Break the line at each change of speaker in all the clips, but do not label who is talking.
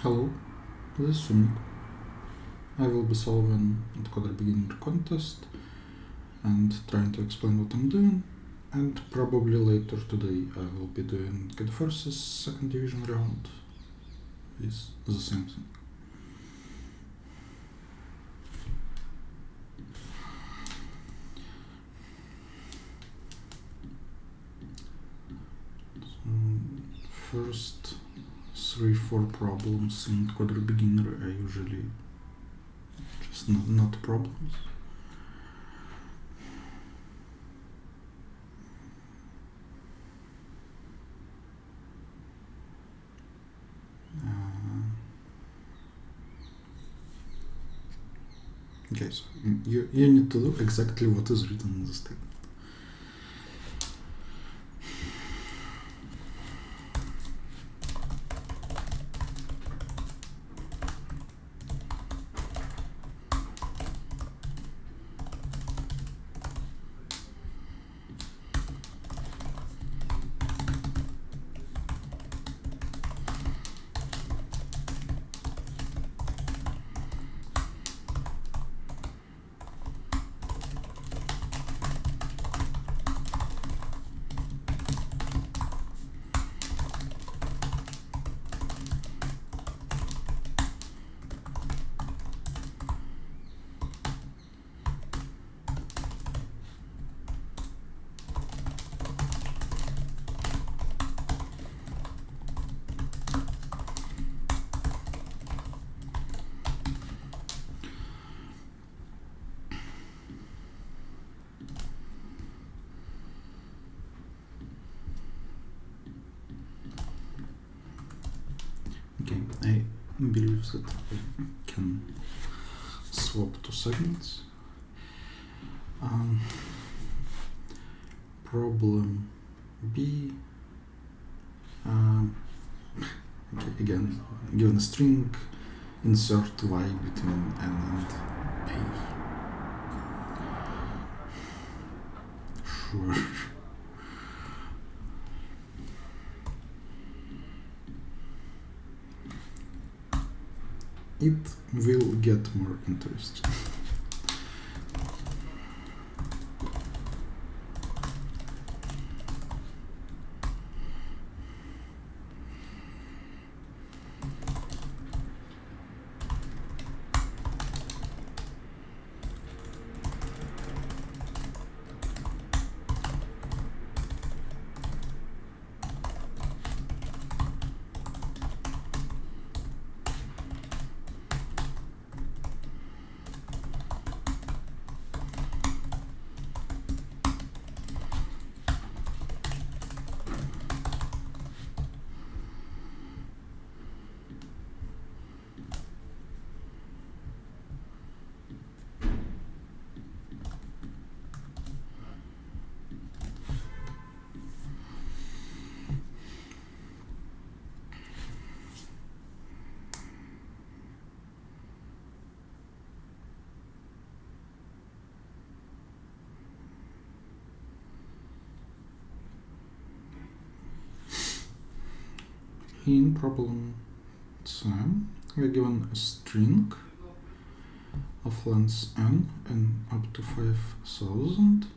Hello, this is Sumik. I will be solving Encoder beginner contest and trying to explain what I'm doing, and probably later today I will be doing CAD Forces second division round with the same thing. First 3-4 problems in Encoder beginner are usually just not problems. Okay, so you need to do exactly what is written in the statement. Okay, I believe that I can swap to segments. Problem B. Okay, again, given a string, insert y between n and a. Sure. It will get more interesting. In problem C, we are given a string of length n and up to 5,000.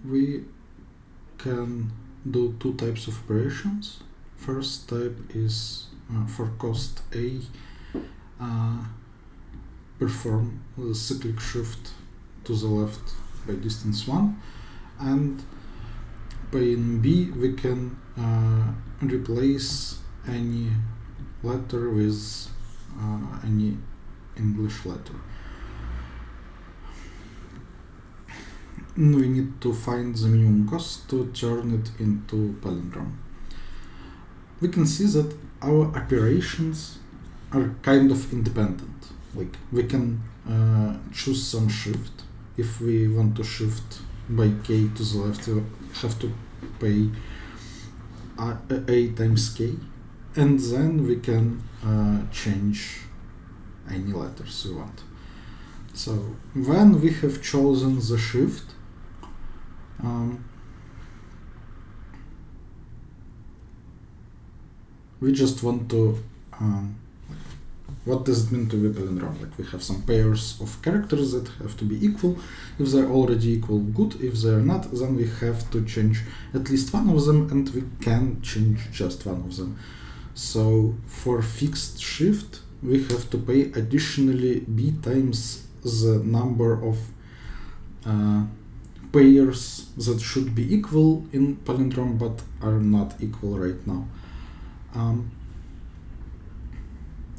We can do two types of operations. First type is for cost A, perform the cyclic shift to the left by distance 1, and in B we can replace any letter with any English letter. We need to find the minimum cost to turn it into palindrome. We can see that our operations are kind of independent. Like, we can choose some shift. If we want to shift by k to the left, we have to pay a times k, and then we can change any letters we want. So when we have chosen the shift, we just want to what does it mean to be palindrome? Like we have some pairs of characters that have to be equal. If they're already equal, good. If they're not, then we have to change at least one of them, and we can change just one of them. So for fixed shift, we have to pay additionally b times the number of pairs that should be equal in palindrome but are not equal right now.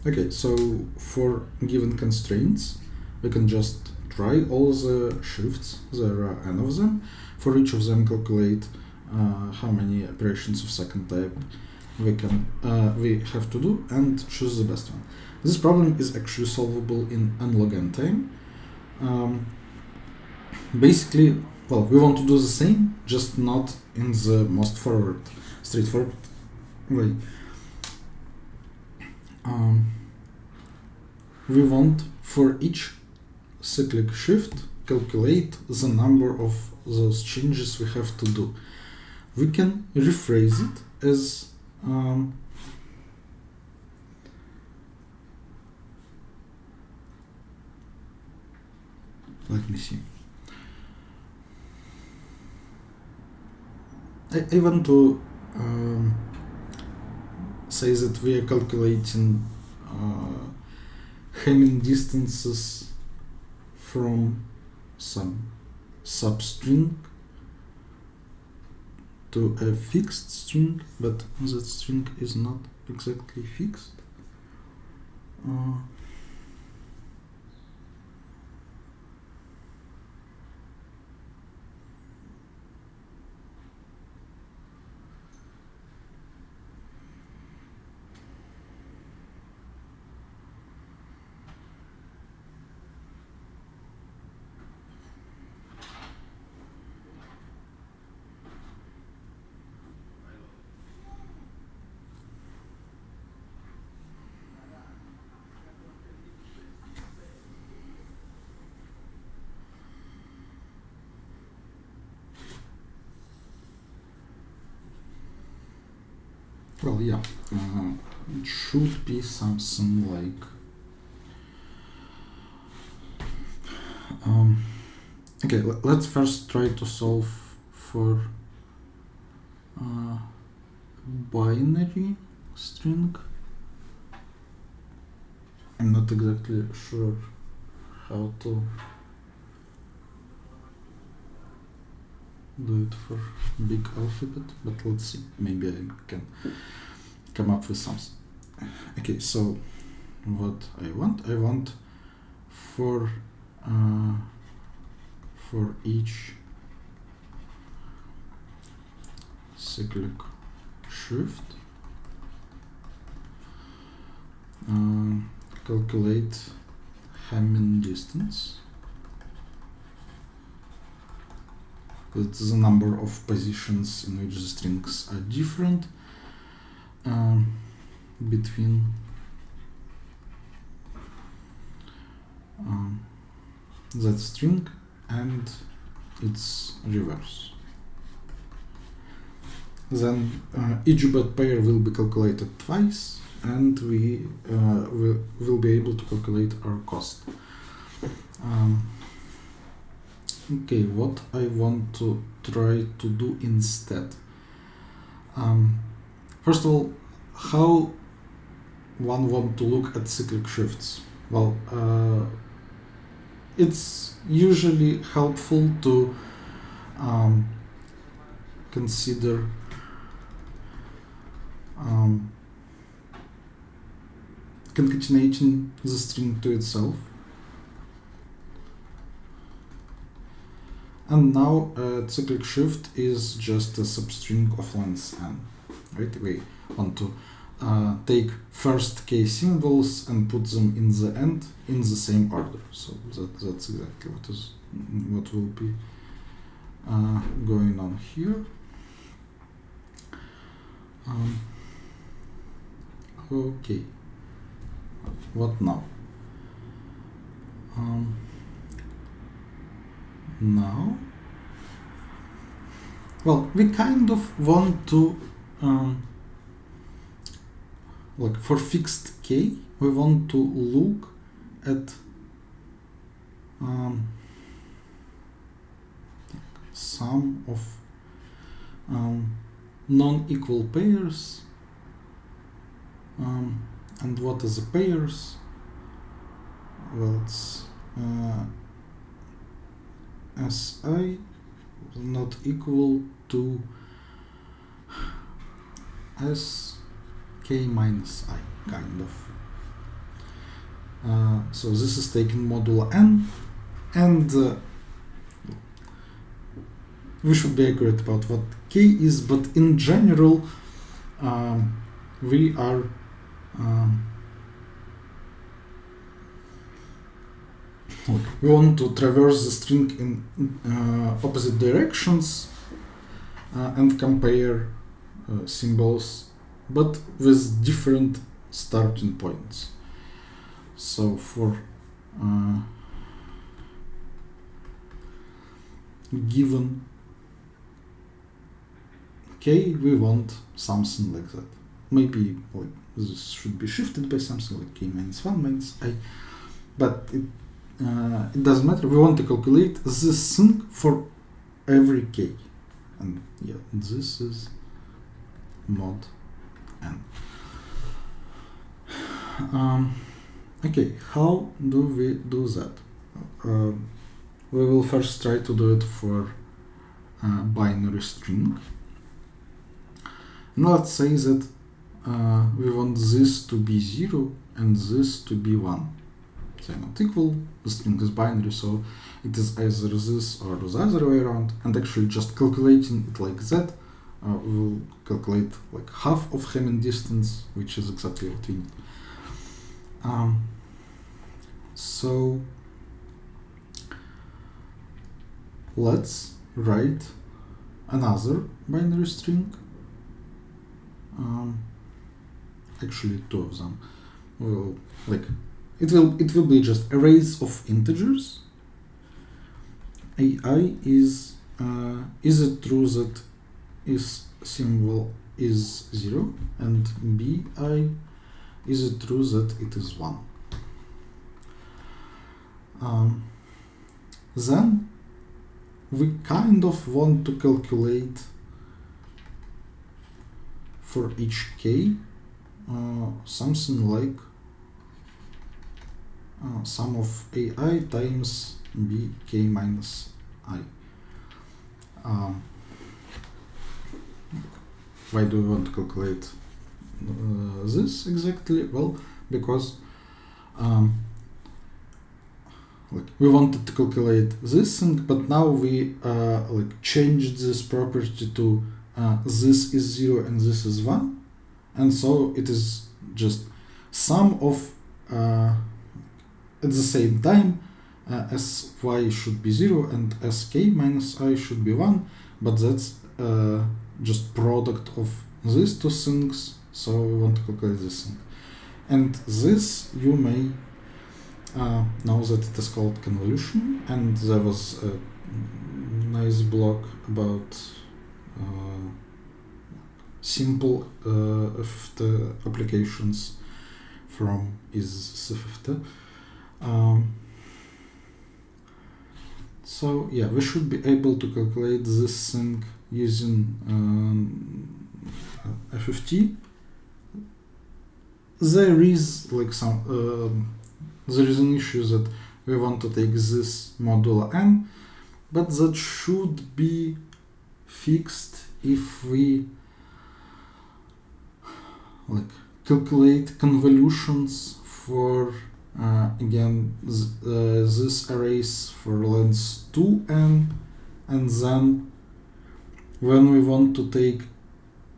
Okay, so for given constraints, we can just try all the shifts. There are n of them. For each of them, calculate how many operations of second type we have to do and choose the best one. This problem is actually solvable in n log n time. Basically, well, we want to do the same, just not in the most straightforward way. We want for each cyclic shift calculate the number of those changes we have to do. We can rephrase it as let me see. I want to say that we are calculating Hamming distances from some substring to a fixed string, but that string is not exactly fixed. Well, yeah, it should be something like okay, let's first try to solve for binary string. I'm not exactly sure how to do it for big alphabet, but let's see, maybe I can come up with something. Okay, so what I want for each cyclic shift calculate Hamming distance. That's the number of positions in which the strings are different between that string and its reverse. Then each bad pair will be calculated twice, and we will be able to calculate our cost. Okay, what I want to try to do instead. First of all, how one want to look at cyclic shifts? Well, it's usually helpful to consider concatenating the string to itself. And now a cyclic shift is just a substring of length n, right? We want to take first k symbols and put them in the end in the same order. So that's exactly what will be going on here. Okay, what now? Now, well, we kind of want to like for fixed k, we want to look at sum of non-equal pairs, and what is a pairs? Well, it's Si not equal to Sk minus I, kind of. So this is taken modulo n, and we should be accurate about what k is, but in general we are we want to traverse the string in opposite directions and compare symbols, but with different starting points. So for given k, we want something like that. Maybe like this should be shifted by something like k minus 1 minus I, but it doesn't matter. We want to calculate this thing for every k, and yeah, this is mod n. Okay, how do we do that? We will first try to do it for binary string. Now let's say that we want this to be 0 and this to be 1. They're not equal, the string is binary, so it is either this or the other way around, and actually just calculating it like that, we will calculate like half of Hamming distance, which is exactly what we need. So let's write another binary string, actually two of them. Well, like it will be just arrays of integers. AI is it true that is symbol is 0, and BI is it true that it is 1. Then we kind of want to calculate for each k something like sum of AI times bk minus I. Why do we want to calculate this exactly? Well, because like we wanted to calculate this thing, but now we like changed this property to this is 0 and this is 1, and so it is just sum of at the same time sy should be 0 and sk minus I should be 1, but that's just product of these two things, so we want to calculate this thing. And this you may know that it is called convolution, and there was a nice blog about simple FFT applications from isFFT. So yeah, we should be able to calculate this thing using FFT. There is like there is an issue that we want to take this modulo n, but that should be fixed if we like calculate convolutions for again this arrays for length 2n, and then when we want to take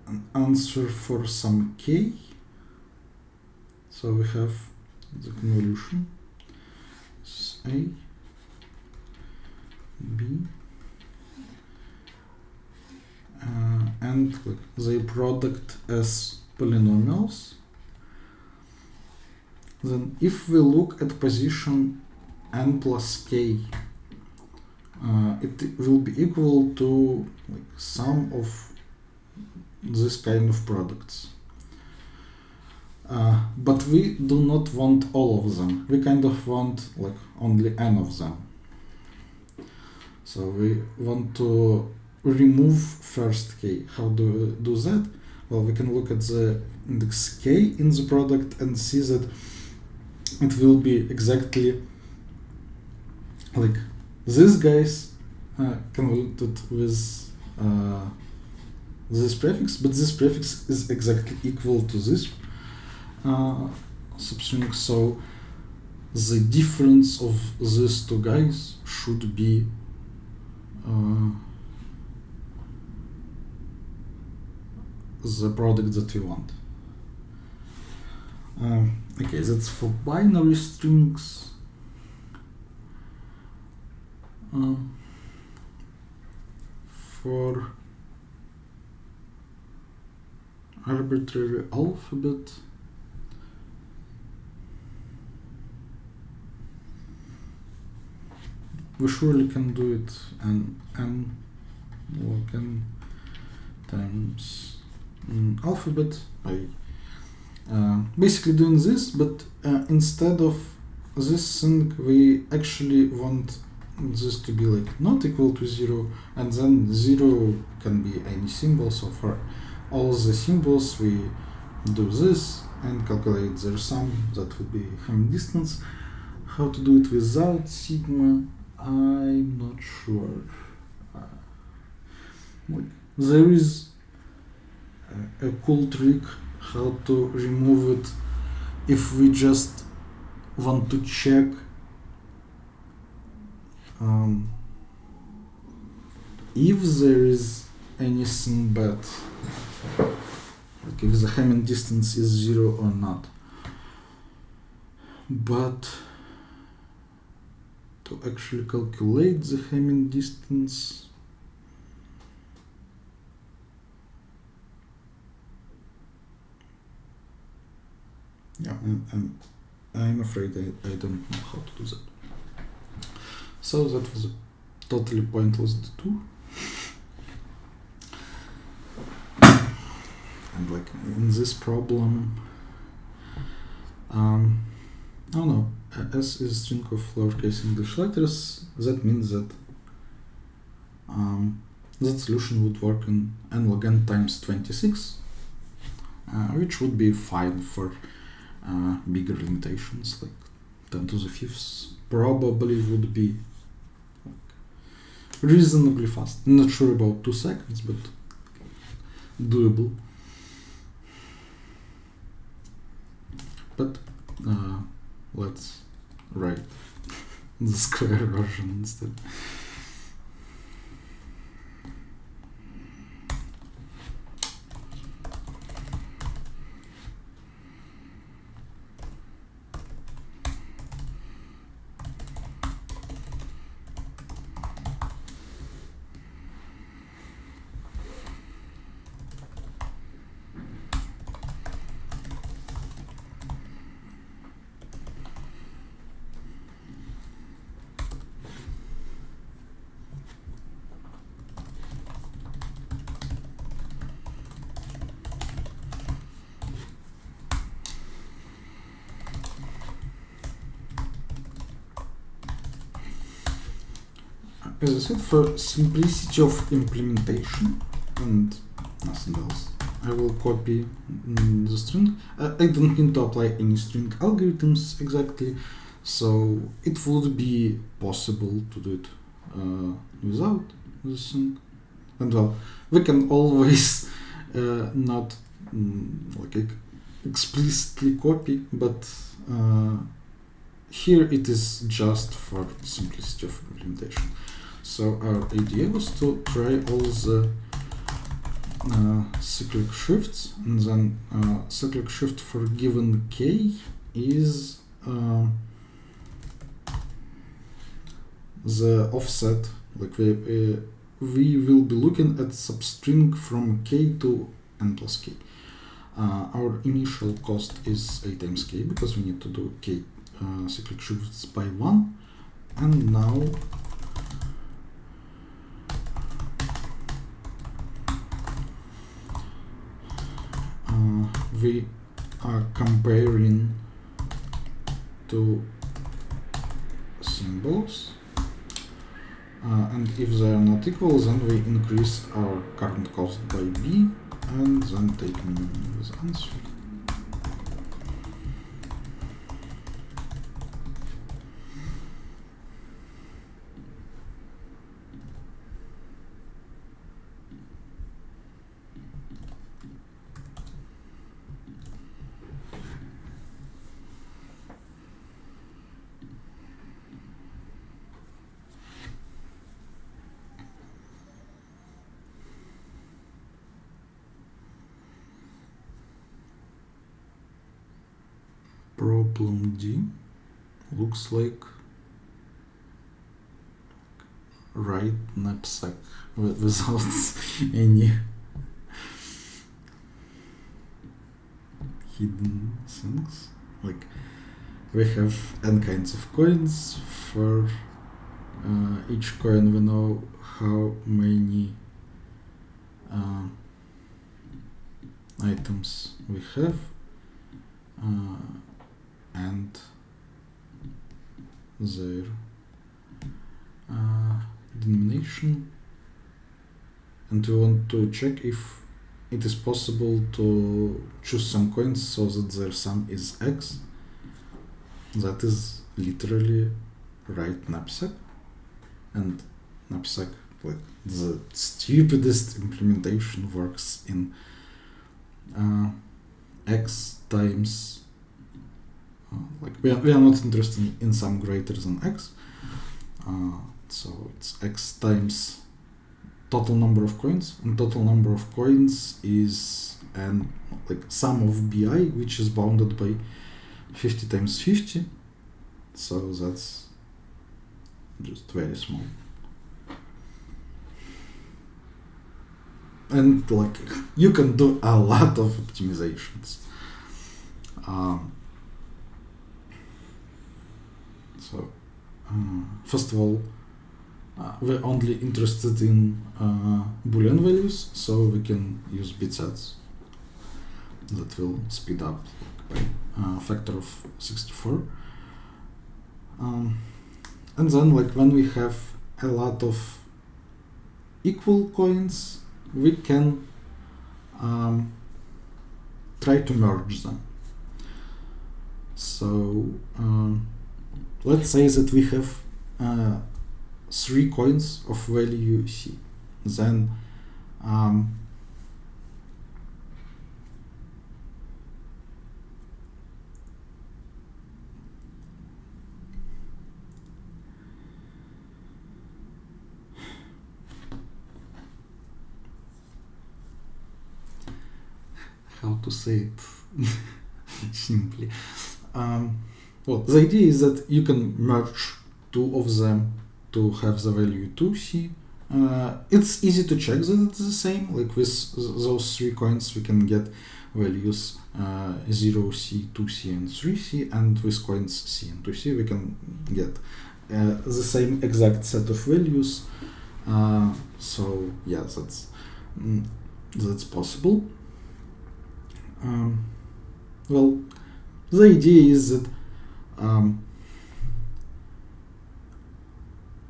an answer for some k, so we have the convolution is A, B, and like they product as polynomials. Then if we look at position n plus k, it will be equal to like sum of this kind of products. but we do not want all of them. We kind of want like only n of them. So we want to remove first k. How do we do that? Well, we can look at the index k in the product and see that it will be exactly like these guys convoluted with this prefix, but this prefix is exactly equal to this substring, so the difference of these two guys should be the product that we want. Okay, that's for binary strings. For arbitrary alphabet, we surely can do it n log n times alphabet by basically doing this, but instead of this thing we actually want this to be like not equal to 0, and then 0 can be any symbol. So for all the symbols we do this and calculate their sum. That would be Hamming distance. How to do it without sigma, I'm not sure. There is a cool trick how to remove it if we just want to check if there is anything bad, like if the Hamming distance is 0 or not. But to actually calculate the Hamming distance, yeah, I'm afraid I don't know how to do that. So that was a totally pointless detour. And like in this problem, oh no, S is a string of lowercase English letters. That means that that solution would work in n log n times 26, which would be fine for bigger limitations, like 10 to the 5th probably would be reasonably fast. Not sure about 2 seconds, but doable. But let's write the square version instead. As I said, for simplicity of implementation and nothing else, I will copy the string. I don't need to apply any string algorithms exactly, so it would be possible to do it without this thing. And well, we can always not like explicitly copy, but here it is just for simplicity of implementation. So our idea was to try all the cyclic shifts, and then cyclic shift for given k is the offset. Like we will be looking at substring from k to n plus k. Our initial cost is a times k because we need to do k cyclic shifts by 1, and now we comparing two symbols, and if they are not equal, then we increase our current cost by b, and then take minimum with answer. Problem D looks like right knapsack without any hidden things. Like we have n kinds of coins. For each coin we know how many items we have, and their denomination, and we want to check if it is possible to choose some coins so that their sum is x. That is literally right knapsack, and knapsack, like the stupidest implementation, works in x times like we are not interested in sum greater than x, so it's x times total number of coins, and total number of coins is like sum of bi, which is bounded by 50 times 50, so that's just very small. And like you can do a lot of optimizations. So first of all, we're only interested in Boolean values, so we can use bit sets. That will speed up by a factor of 64. And then, like when we have a lot of equal coins, we can try to merge them. So let's say that we have 3 coins of value c. Then how to say it simply. Well, the idea is that you can merge 2 of them to have the value 2c. It's easy to check that it's the same. Like with those 3 coins, we can get values 0c, 2c, and 3c, and with coins c and 2c, we can get the same exact set of values. So yeah, that's possible. Well, the idea is that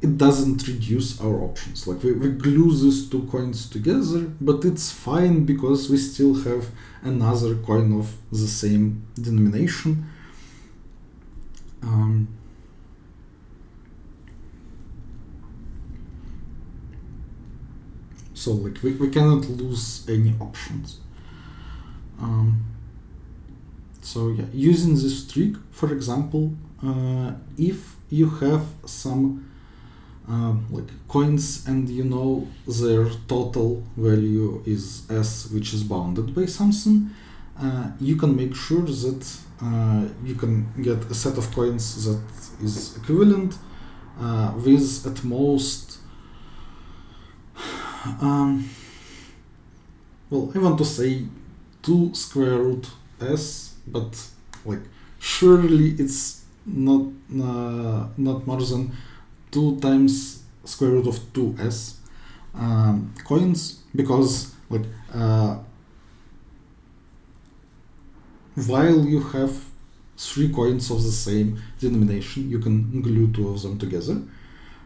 it doesn't reduce our options. Like we glue these 2 coins together, but it's fine because we still have another coin of the same denomination. So like we cannot lose any options. So yeah, using this trick, for example, if you have some like coins and you know their total value is s, which is bounded by something, you can make sure that you can get a set of coins that is equivalent with at most well, I want to say 2 square root s, but like surely it's not more than 2 times square root of 2s coins, because like while you have 3 coins of the same denomination, you can glue 2 of them together,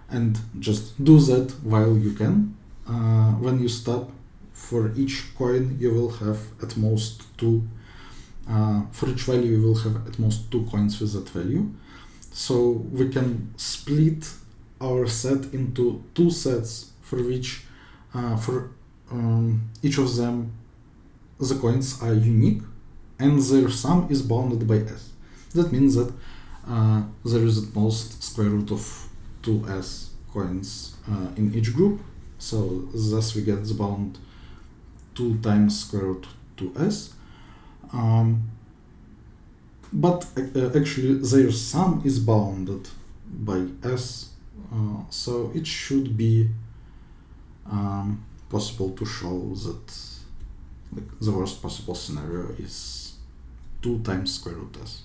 and just do that while you can. When you stop, for each coin you will have at most 2, for each value you will have at most 2 coins with that value. So we can split our set into 2 sets for which for each of them the coins are unique and their sum is bounded by s. That means that there is at most square root of 2s coins in each group. So thus we get the bound 2 times square root 2s. But actually their sum is bounded by s, so it should be possible to show that the worst possible scenario is 2 times square root s.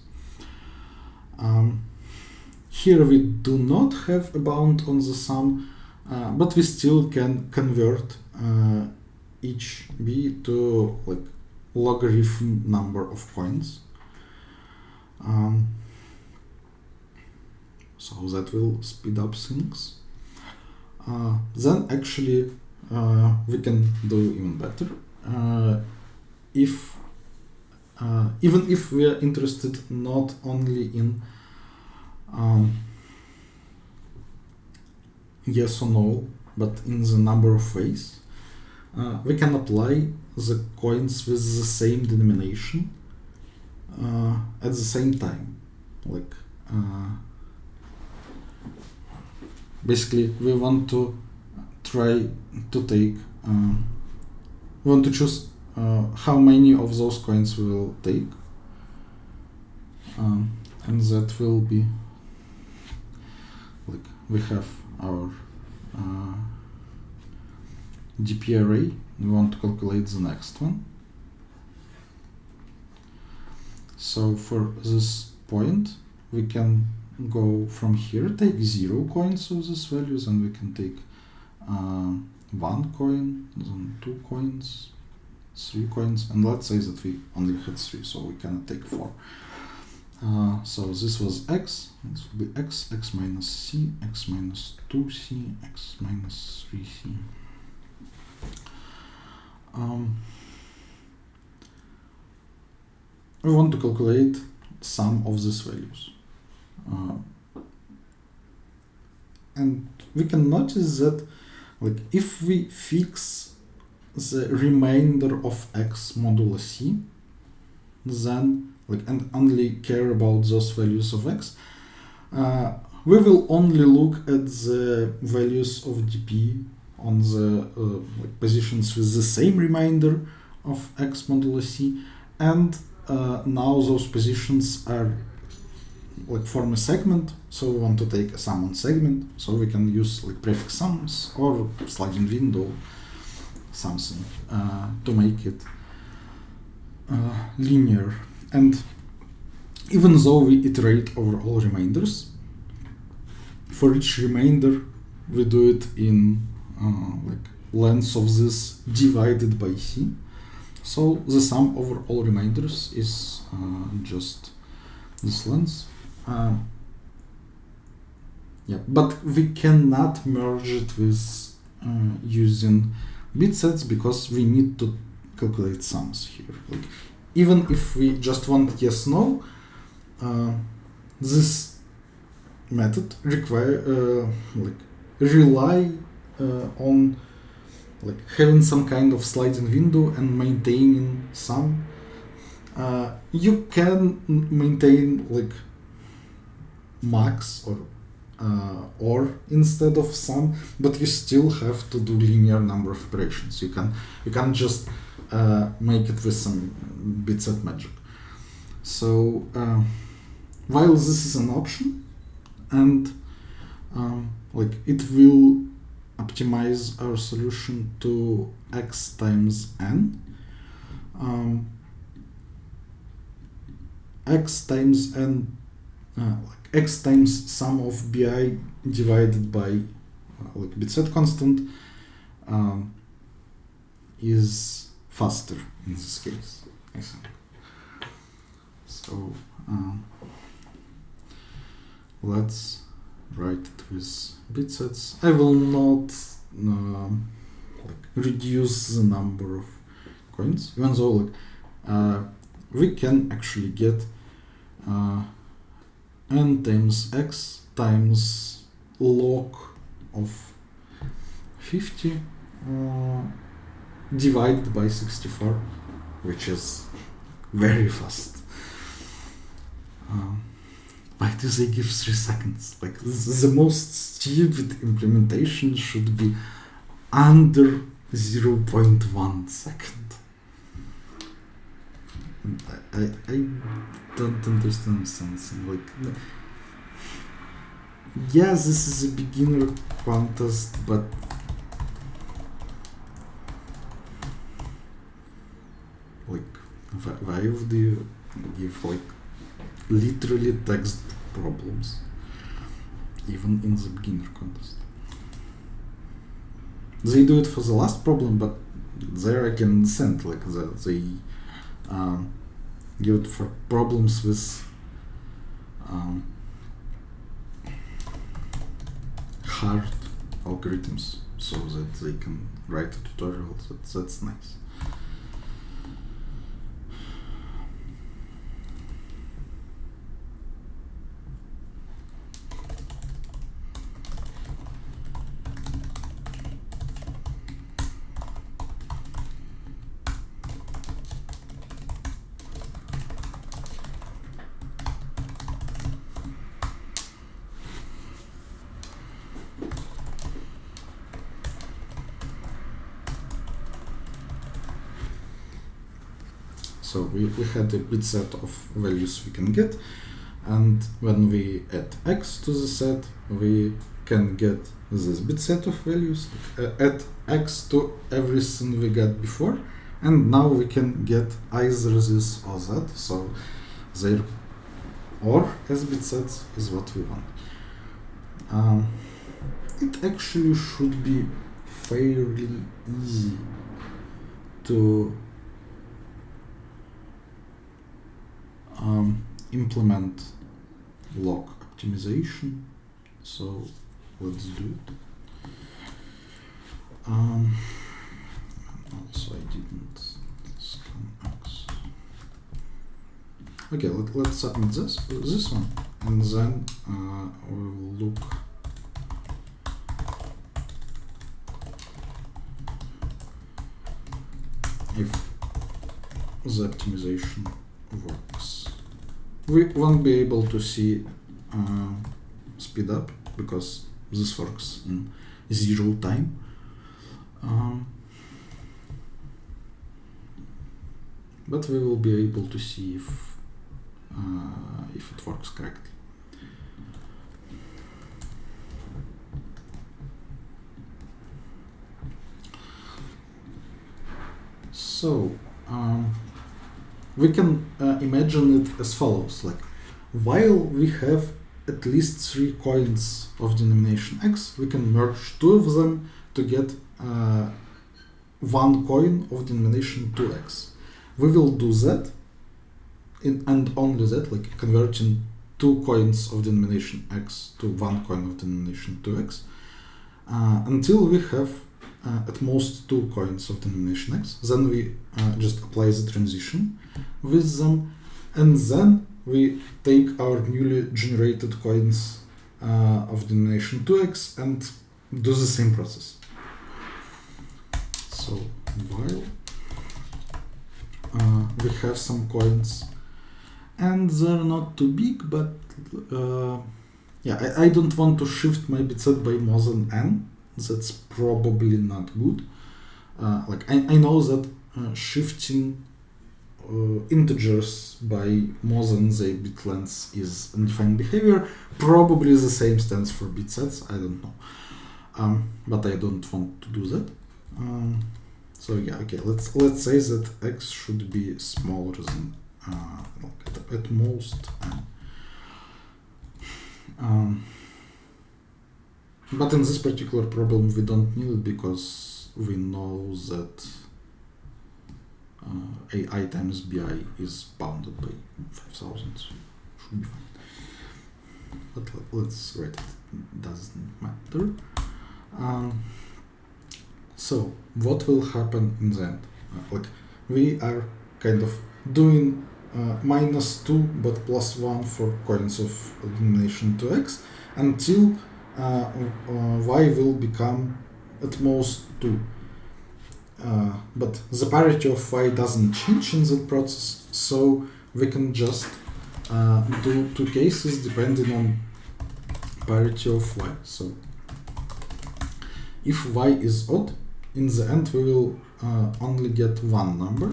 Here we do not have a bound on the sum, but we still can convert each b to logarithm number of coins. So that will speed up things. Then actually we can do even better. Even if we are interested not only in yes or no, but in the number of ways, we can apply the coins with the same denomination at the same time. Basically we want to try to take we want to choose how many of those coins we will take, and that will be we have our DP array. We want to calculate the next one. So for this point we can go from here, take 0 coins of these values, and we can take 1 coin, then 2 coins, 3 coins, and let's say that we only had 3, so we cannot take 4. So this was x, this will be x, x minus c, x minus 2c, x minus 3c. We want to calculate sum of these values. And we can notice that if we fix the remainder of x modulo c, then and only care about those values of x, we will only look at the values of dp on the positions with the same remainder of x modulo c, and now those positions are form a segment, so we want to take a sum on segment, so we can use prefix sums or sliding window something to make it linear. And even though we iterate over all remainders, for each remainder we do it in length of this divided by c, so the sum over all remainders is just this length. But we cannot merge it with using bit sets because we need to calculate sums here. Even if we just want yes no, this method rely on having some kind of sliding window and maintaining sum. You can maintain max or instead of sum, but you still have to do linear number of operations. You can't just make it with some bit set magic. So while this is an option, and it will optimize our solution to x times n, x times n, x times sum of bi divided by bit set constant is faster in this case, I think. let's write it with bit sets. I will not reduce the number of coins, even though we can actually get n times x times log of 50 divided by 64, which is very fast. Why do they give 3 seconds? Like, the most stupid implementation should be under 0.1 second. I don't understand something. Like, yeah, this is a beginner contest, but like, why would you give like literally text problems even in the beginner contest? They do it for the last problem, but there I can understand, like they give it for problems with hard algorithms, so that they can write a tutorial. That's nice. So we had a bit set of values we can get, and when we add x to the set, we can get this bit set of values, add x to everything we got before, and now we can get either this or that, so there or as bit sets is what we want. It actually should be fairly easy to implement log optimization, so let's do it. Also, I didn't scan x. Okay, let's submit this one, and then we'll look if the optimization works. We won't be able to see speed up because this works in 0 time. But we will be able to see if it works correctly. So we can imagine it as follows: like, while we have at least 3 coins of denomination x, we can merge 2 of them to get 1 coin of denomination 2x. We will do that and only that, like converting 2 coins of denomination x to 1 coin of denomination 2x, until we have at most 2 coins of denomination x. Then we just apply the transition with them, and then we take our newly generated coins of denomination 2x and do the same process. So while we have some coins, and they're not too big, but yeah, I don't want to shift my bit set by more than n. That's probably not good. Like, I know that shifting integers by more than the bit length is undefined behavior. Probably the same stands for bit sets, I don't know. But I don't want to do that. So yeah, okay, let's say that x should be smaller than at most n. But in this particular problem we don't need it because we know that ai times bi is bounded by 5000, so should be fine. but let's write it, doesn't matter. So what will happen in the end? Like we are kind of doing -2 but +1 for coins of denomination 2x until y will become at most 2. But the parity of y doesn't change in the process, so we can just do two cases depending on parity of y. So if y is odd, in the end we will only get one number.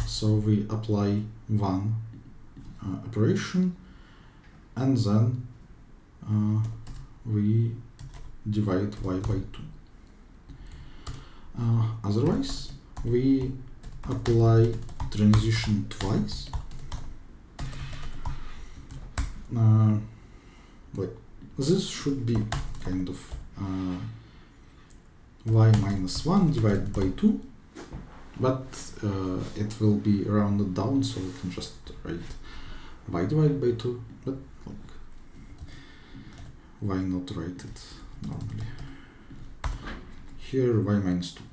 So we apply one operation and then we divide y by 2. Otherwise, we apply transition twice. Like this should be kind of y minus 1 divided by 2, but it will be rounded down, so we can just write y divided by 2, but like, why not write it normally? Here y minus 2,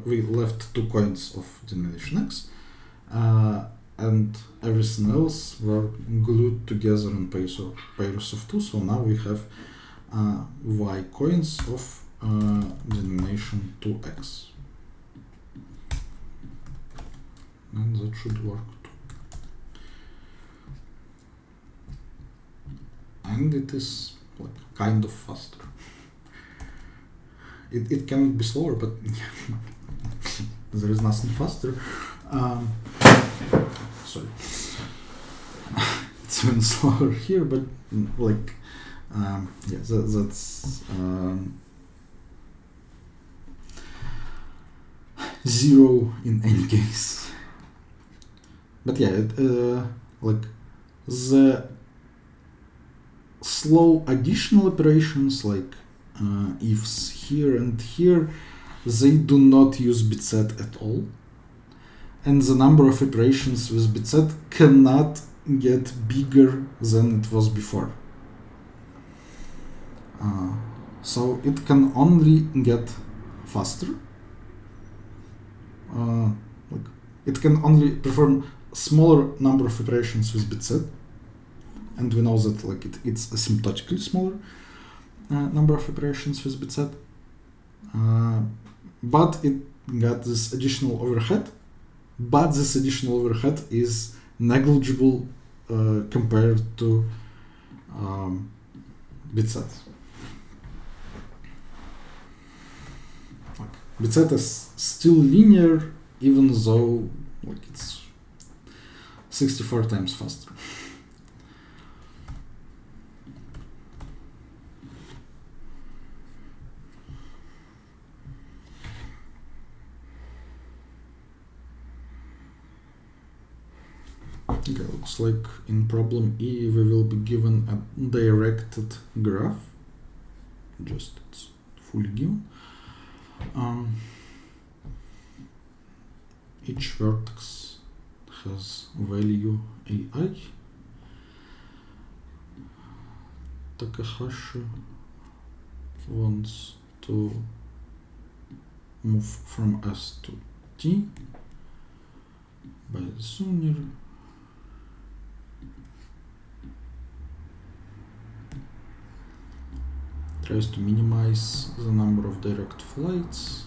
we left 2 coins of denomination x, and everything else were glued together in pairs of 2, so now we have y coins of denomination 2x. And that should work too. And it is like kind of faster. It can be slower, but there is nothing faster. Sorry. It's even slower here, but like, yeah, that's 0 in any case. But yeah, like the slow additional operations like ifs here and here, they do not use bit set at all, and the number of iterations with bit set cannot get bigger than it was before. So it can only get faster. Like it can only perform smaller number of iterations with bit set, and we know that like it's asymptotically smaller number of iterations with bit set, but it got this additional overhead, but this additional overhead is negligible compared to bit set. Like, bit set is still linear even though like it's 64 times faster. Okay, looks like in problem E we will be given a directed graph. Just it's fully given. Each vertex has value AI. Takahashi wants to move from S to T by sooner. Tries to minimize the number of direct flights,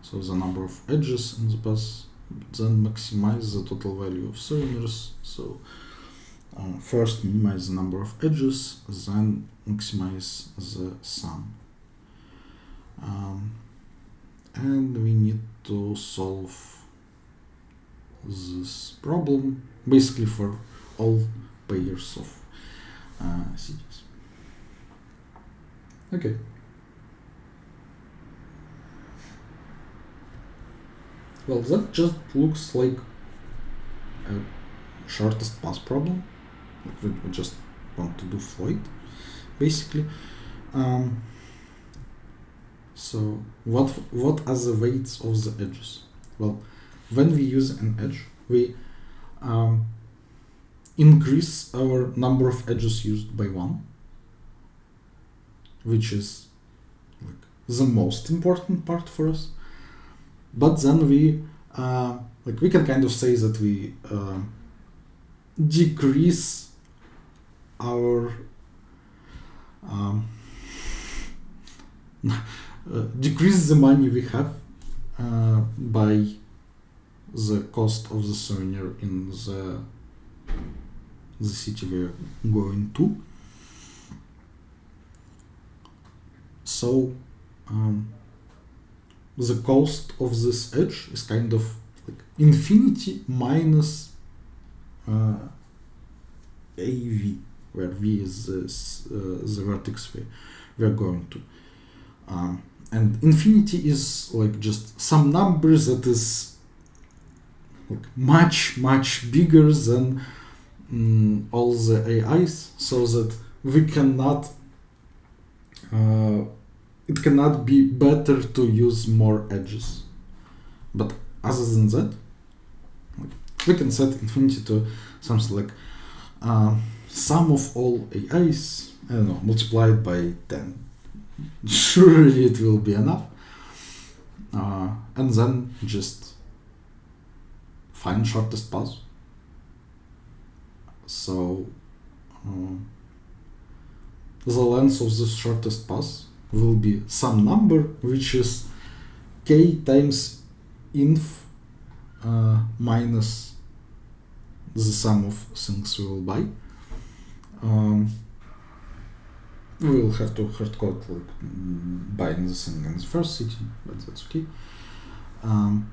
so the number of edges in the path, then maximize the total value of cylinders. So first minimize the number of edges, then maximize the sum. And we need to solve this problem basically for all pairs of CDs. Okay. Well, that just looks like a shortest path problem. We just want to do flight, basically. So what are the weights of the edges? Well, when we use an edge, we increase our number of edges used by 1, which is like the most important part for us. But then we can kind of say that we decrease our decrease the money we have by the cost of the souvenir in the city we're going to. So the cost of this edge is kind of like infinity minus AV, where V is the vertex we are going to. And infinity is like just some number that is like much bigger than all the AIs, so that we cannot it cannot be better to use more edges. But other than that, like, we can set infinity to something like sum of all AIs, I don't know, multiplied by 10. Surely it will be enough. And then just find shortest path. So the length of this shortest path will be some number which is k times inf minus the sum of things we will buy. We will have to hardcode like buying the thing in the first city, but that's okay. And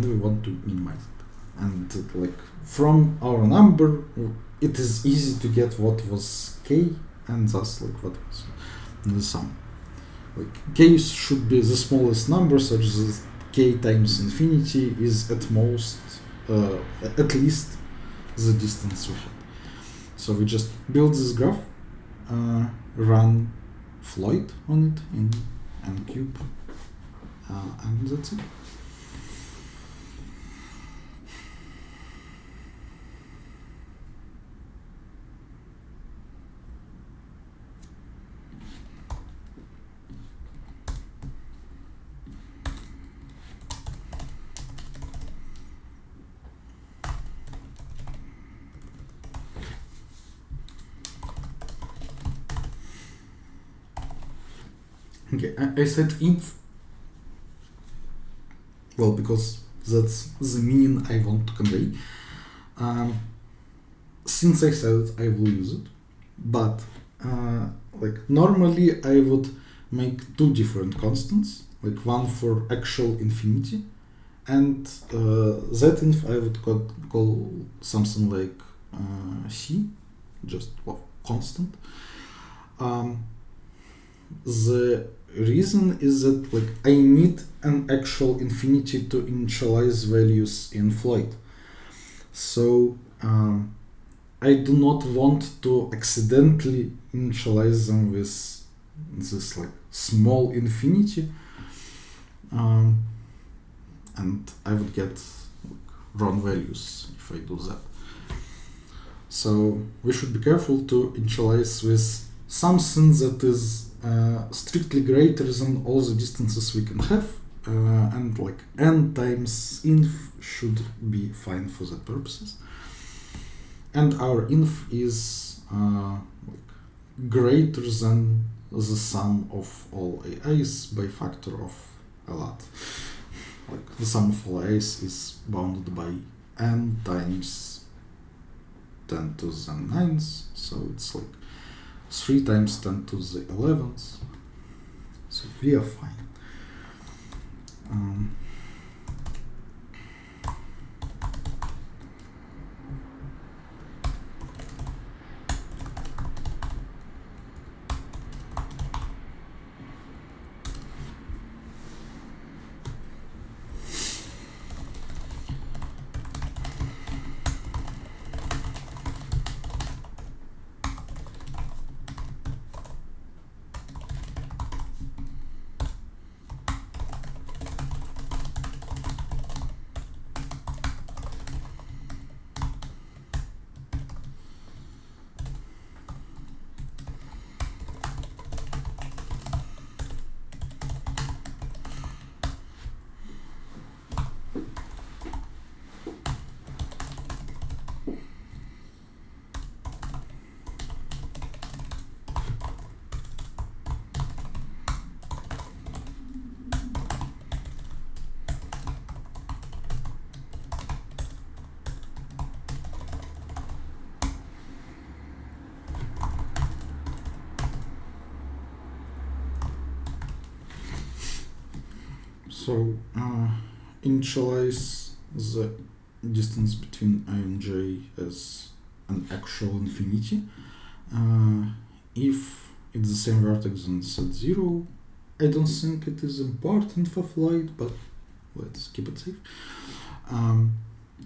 we want to minimize it. And like from our number, it is easy to get what was k, and thus like what was the sum. Like k should be the smallest number, such that k times infinity is at most, at least the distance we had. So we just build this graph, run Floyd on it in Ncube, and that's it. Okay, I said inf, well, because that's the meaning I want to convey. Since I said it, I will use it, but like normally I would make two different constants, like one for actual infinity, and that inf I would call something like c, just constant. The reason is that like I need an actual infinity to initialize values in Floyd. So I do not want to accidentally initialize them with this like small infinity, and I would get like, wrong values if I do that. So we should be careful to initialize with something that is strictly greater than all the distances we can have, and like n times inf should be fine for that purposes. And our inf is like greater than the sum of all AIs by factor of a lot. Like the sum of all AIs is bounded by n times 10 to the 9th, so it's like 3 times 10 to the 11th, so we are fine. So initialize the distance between I and j as an actual infinity. If it's the same vertex, then set 0. I don't think it is important for flight, but let's keep it safe.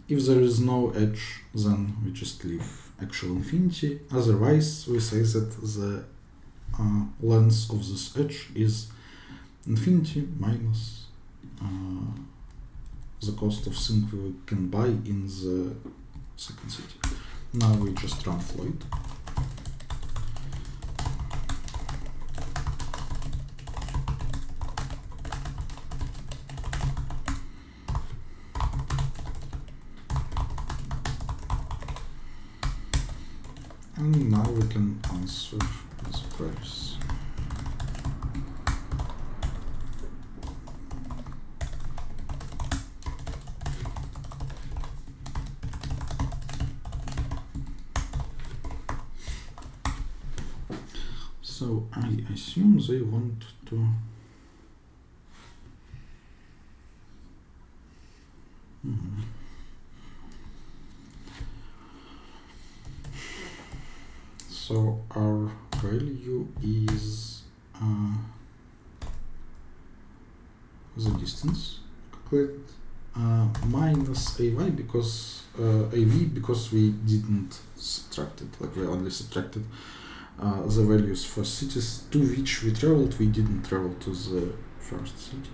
If there is no edge, then we just leave actual infinity. Otherwise, we say that the length of this edge is infinity minus the cost of thing we can buy in the second city. Now we just run flight. And now we can answer the queries. So I assume they want to So our value is the distance calculated minus AY because AV because we didn't subtract it, like we only subtracted the values for cities to which we traveled. We didn't travel to the first city.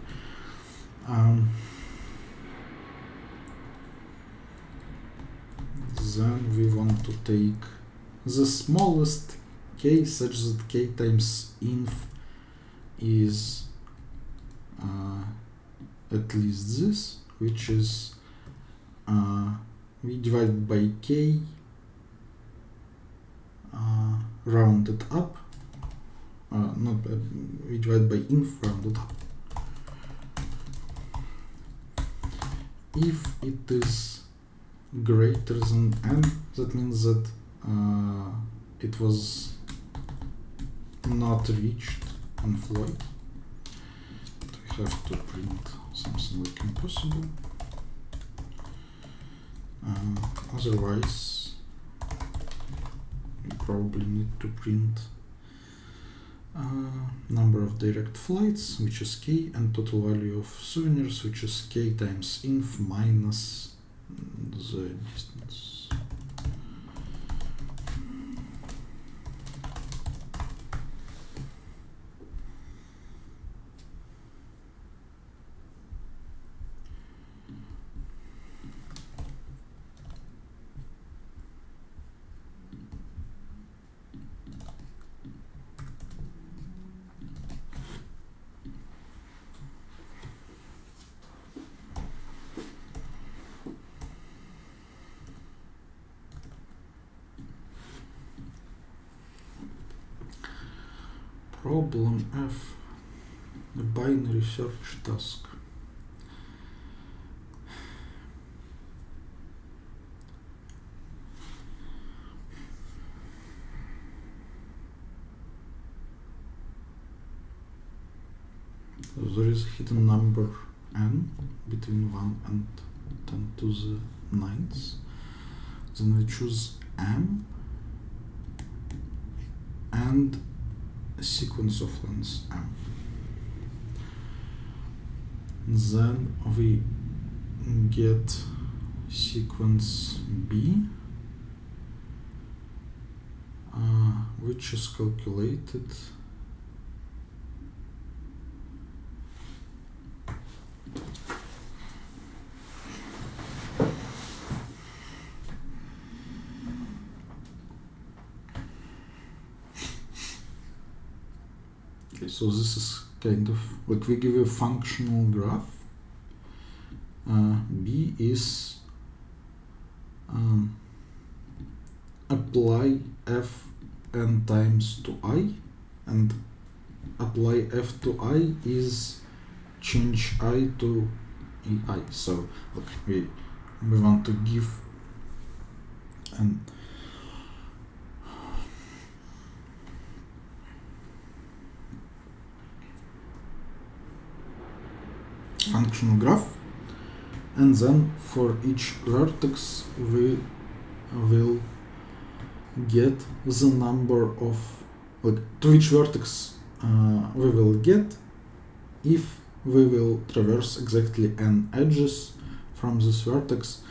Then we want to take the smallest k such that k times inf is at least this, which is we divide by k rounded up, we divide by inf rounded up. If it is greater than n, that means that it was not reached in flight. We have to print something like impossible. Otherwise, we probably need to print number of direct flights, which is k, and total value of souvenirs, which is k times inf minus the distance. Problem F, a binary search task. There is a hidden number n between 1 and 10 to the 9th. Then we choose m and a sequence of lengths m. Then we get sequence b, which is calculated so this is kind of like we give a functional graph. B is apply f n times to I, and apply f to I is change I to ei. So okay, we want to give an functional graph, and then for each vertex we will get the number of, like, to each vertex we will get if we will traverse exactly n edges from this vertex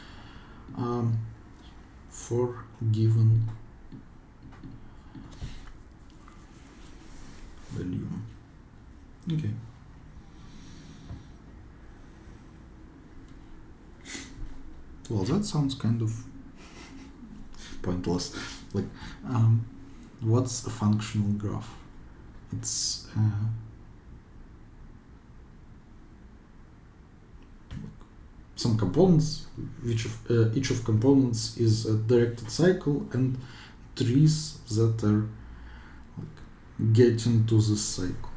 for given value. Okay. Well, that sounds kind of pointless. Like, what's a functional graph? It's some components, which each of components is a directed cycle, and trees that are like getting to this cycle.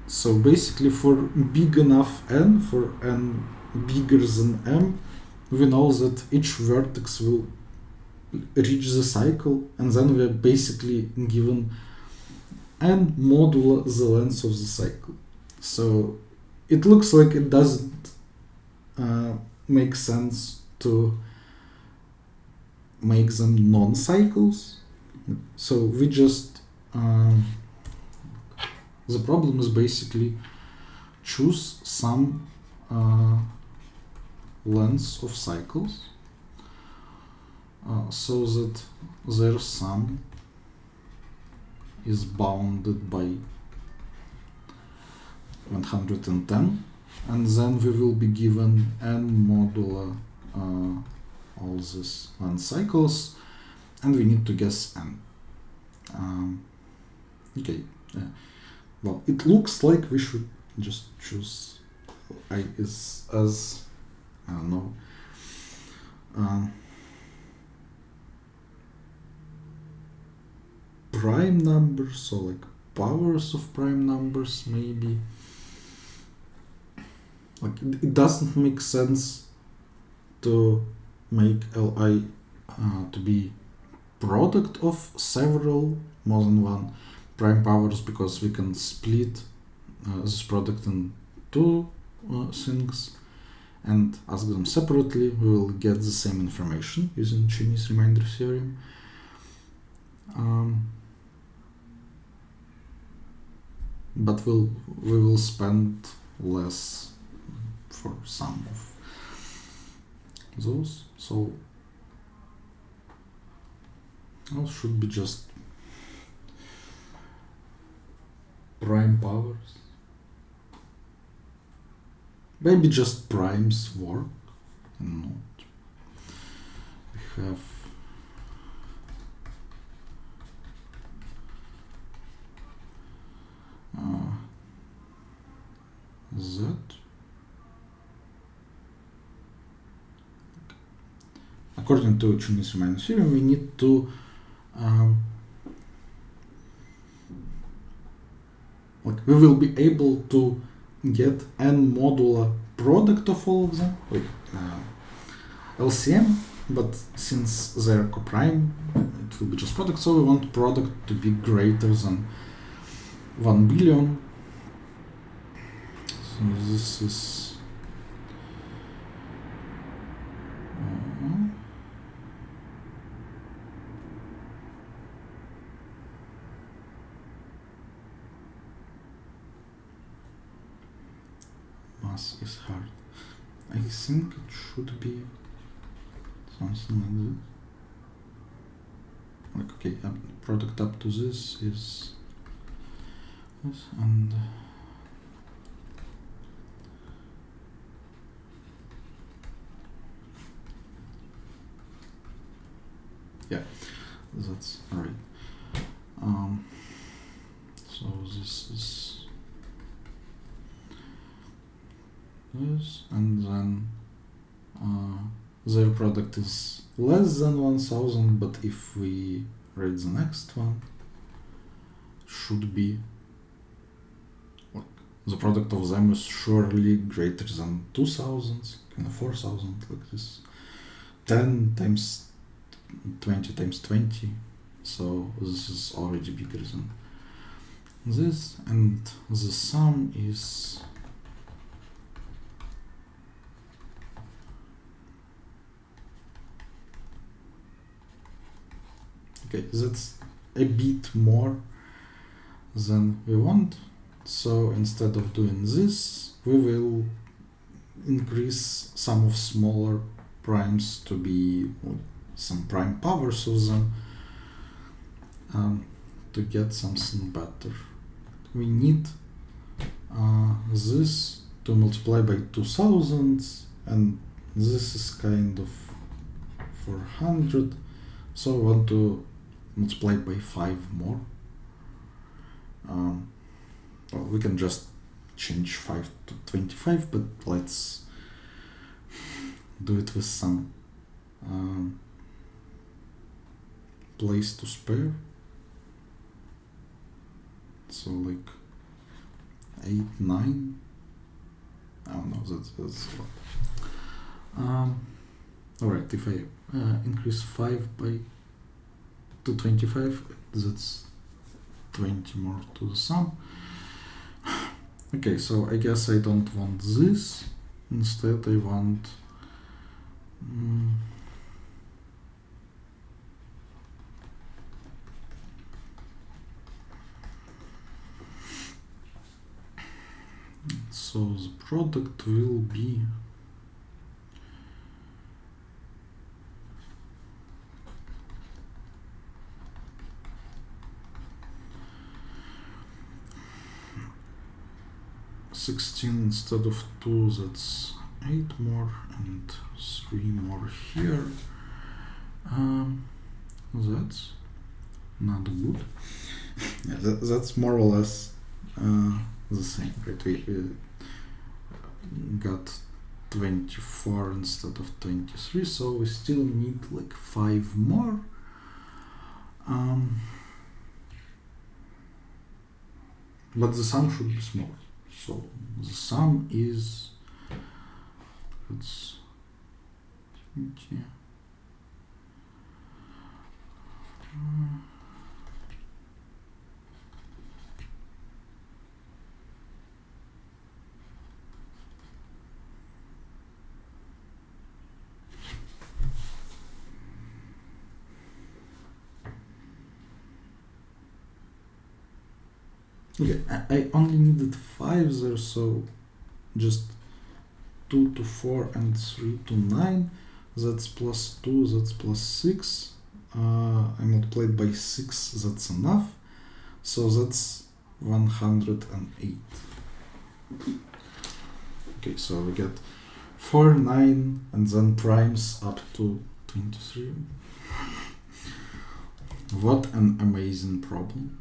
So basically, for big enough n, for n bigger than m, we know that each vertex will reach the cycle, and then we are basically given n modulo the length of the cycle. So it looks like it doesn't make sense to make them non-cycles. So we just the problem is basically choose some lengths of cycles so that their sum is bounded by 110, and then we will be given n modulo all these length cycles, and we need to guess n. Okay, well, it looks like we should just choose I is as, I don't know, prime numbers, so like powers of prime numbers maybe. Like, it doesn't make sense to make Li to be product of several, more than one prime powers, because we can split this product in two things and ask them separately. We will get the same information using Chinese remainder theorem. But we will spend less for some of those, so it should be just prime powers. Maybe just primes work and not. We have Z. According to Chinese remainder theorem, we need to like, we will be able to get n modulo product of all of them, like LCM, but since they're coprime, it will be just product, so we want product to be greater than 1 billion. So this is mass is hard. I think it should be something like this. Like, okay, product up to this is this, and yeah, that's right. So this is this, and then their product is less than 1000, but if we write the next one, should be like the product of them is surely greater than 2000, kind of 4000, like this, 10 times 20 times 20, so this is already bigger than this, and the sum is okay, that's a bit more than we want. So instead of doing this, we will increase some of smaller primes to be some prime powers of them to get something better. We need this to multiply by 2000, and this is kind of 400, so I want to multiply by 5 more. Well, we can just change 5 to 25, but let's do it with some place to spare. So like 8, 9. I don't know, that's a lot. Alright, if I increase 5 by to 25, that's 20 more to the sum. Okay, so I guess I don't want this. Instead, I want so the product will be $16 instead of 2, that's 8 more, and 3 more here. That's not good. Yeah, that's more or less the same, right? We got 24 instead of 23, so we still need like 5 more. But the sum should be small. So the sum is, it's 20. Okay, I only needed 5 there, so just 2 to 4 and 3 to 9. That's plus 2, that's plus 6. I multiplied by 6, that's enough. So that's 108. Okay, so we get 4, 9, and then primes up to 23. What an amazing problem.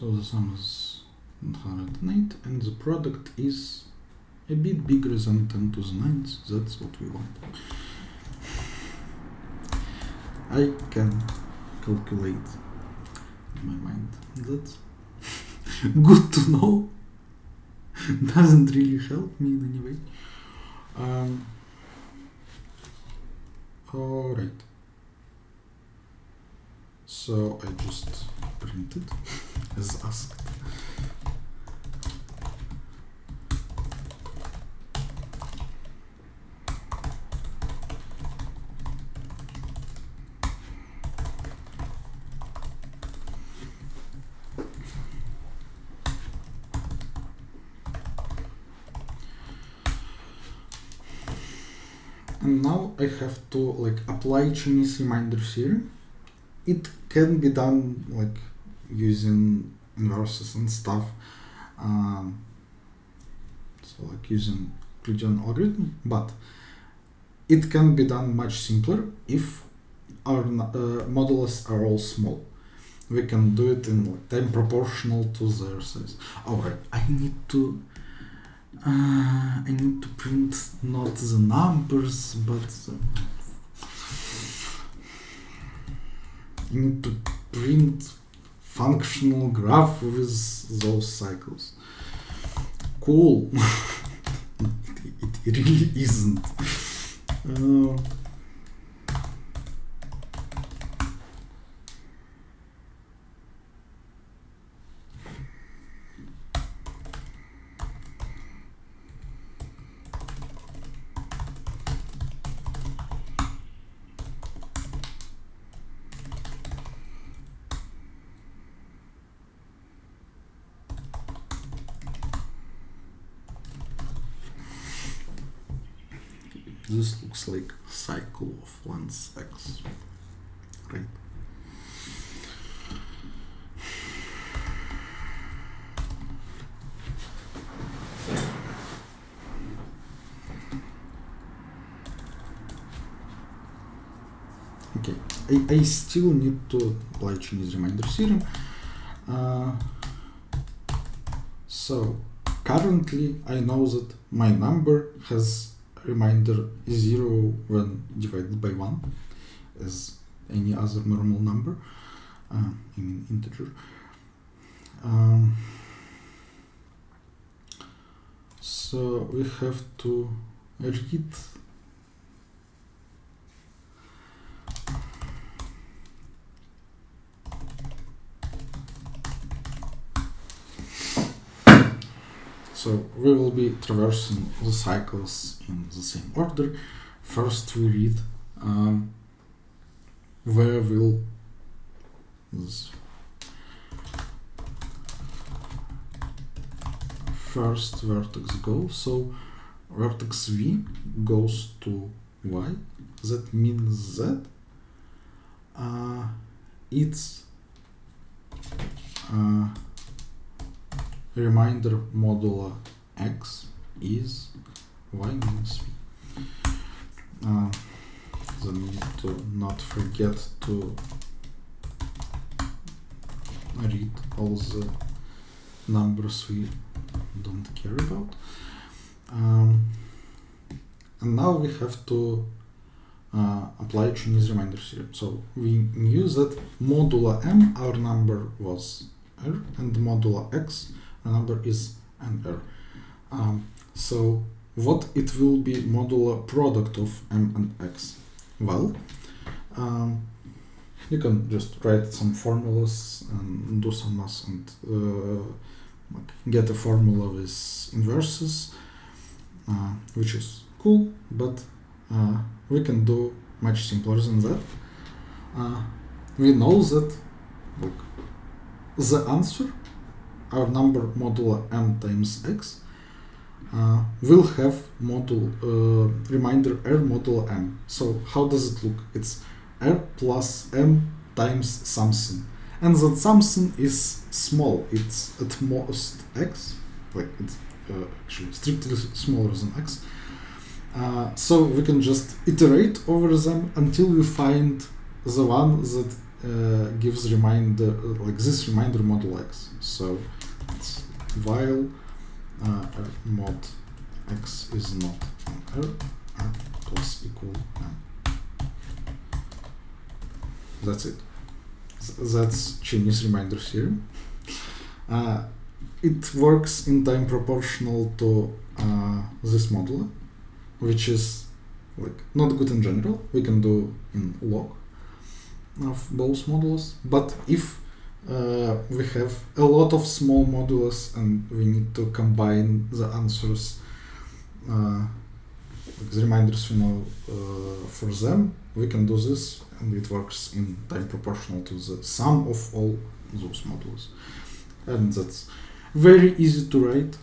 So the sum is 108, and the product is a bit bigger than 10 to the 9th. That's what we want. I can calculate in my mind. That's good to know. Doesn't really help me in any way. Alright. So I just print it as asked. And now I have to apply Chinese reminder theorem it can be done like using inverses and stuff, so like using Euclidean algorithm, but it can be done much simpler if our modulus are all small. We can do it in like time proportional to their size. Alright, I need to print not the numbers, but I need to print functional graph with those cycles. Cool. It really isn't. This looks like cycle of length x, right? Okay, I still need to apply Chinese remainder theorem. So currently I know that my number has remainder 0 when divided by 1 as any other normal number, I mean integer. So we have to read So we will be traversing the cycles in the same order. First we read where will this first vertex go. So vertex v goes to y. That means that its remainder modulo x is y minus v. Then we need to not forget to read all the numbers we don't care about. And now we have to apply Chinese remainder theorem. So we knew that modulo m, our number was r, and modulo x, our number is n r. So what it will be modulo product of m and x? Well, you can just write some formulas and do some math and get a formula with inverses, which is cool, but we can do much simpler than that. We know that the answer, our number modulo m times x, will have remainder r modulo m. So how does it look? It's r plus m times something, and that something is small. It's at most x, like it's actually strictly smaller than x. So we can just iterate over them until we find the one that gives remainder, like this remainder modulo x. So it's while r mod x is not r plus equal m. That's it. That's Chinese remainder theorem. It works in time proportional to this modulo, which is like not good in general. We can do in log of both modulus, but if we have a lot of small modulus and we need to combine the answers, like the reminders we know for them, we can do this, and it works in time proportional to the sum of all those modulus. And that's very easy to write,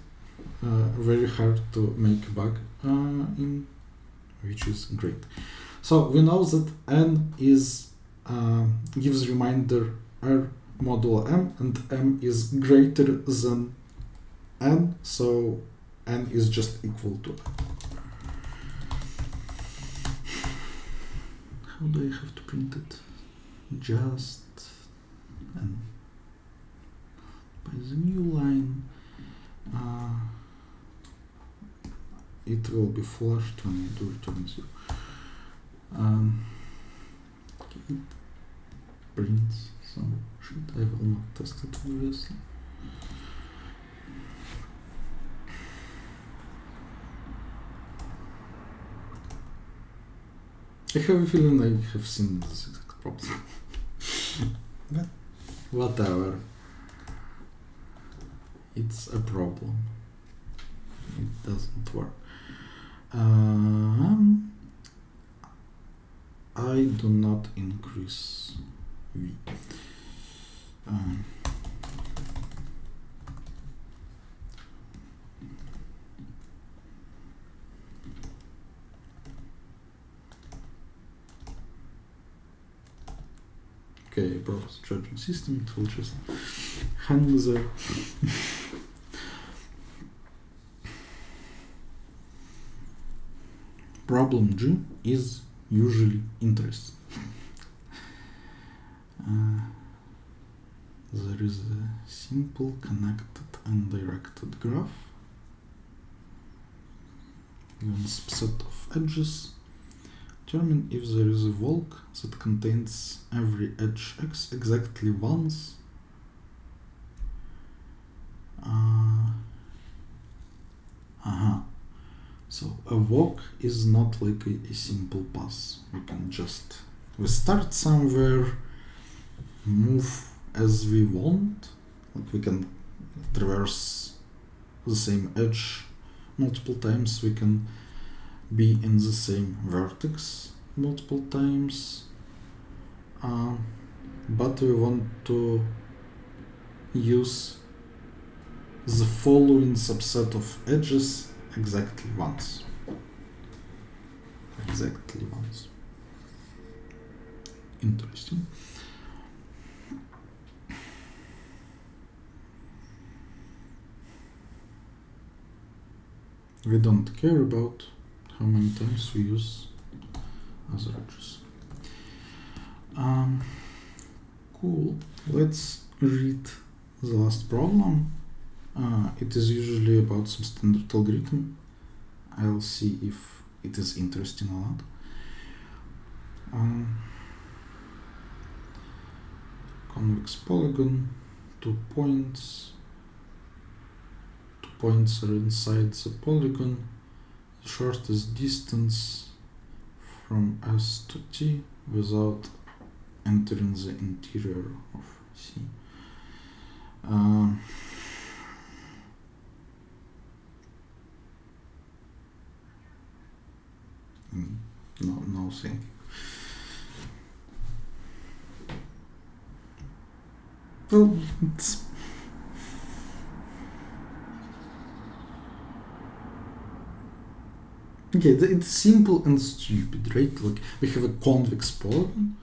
very hard to make a bug in, which is great. So we know that n is gives reminder R modulo M, and M is greater than N, so N is just equal to M. How do I have to print it? Just N. By the new line, it will be flashed when you do return 0. It prints some shit. I will not test it obviously. I have a feeling I have seen this exact problem. But whatever. It's a problem. It doesn't work. I do not increase V. Okay, browse charging system, it will just hang there. Problem G is usually interesting. There is a simple connected and directed graph. Given a subset of edges. Determine if there is a walk that contains every edge x exactly once. So a walk is not like a simple pass. We start somewhere, move as we want. Like we can traverse the same edge multiple times. We can be in the same vertex multiple times. But we want to use the following subset of edges exactly once. Interesting. We don't care about how many times we use other edges. Cool. Let's read the last problem. It is usually about some standard algorithm. I'll see if it is interesting or not. Convex polygon, 2 points. 2 points are inside the polygon. The shortest distance from S to T without entering the interior of C. No thank you. Well, it's okay, it's simple and stupid, right? Like we have a convex polygon.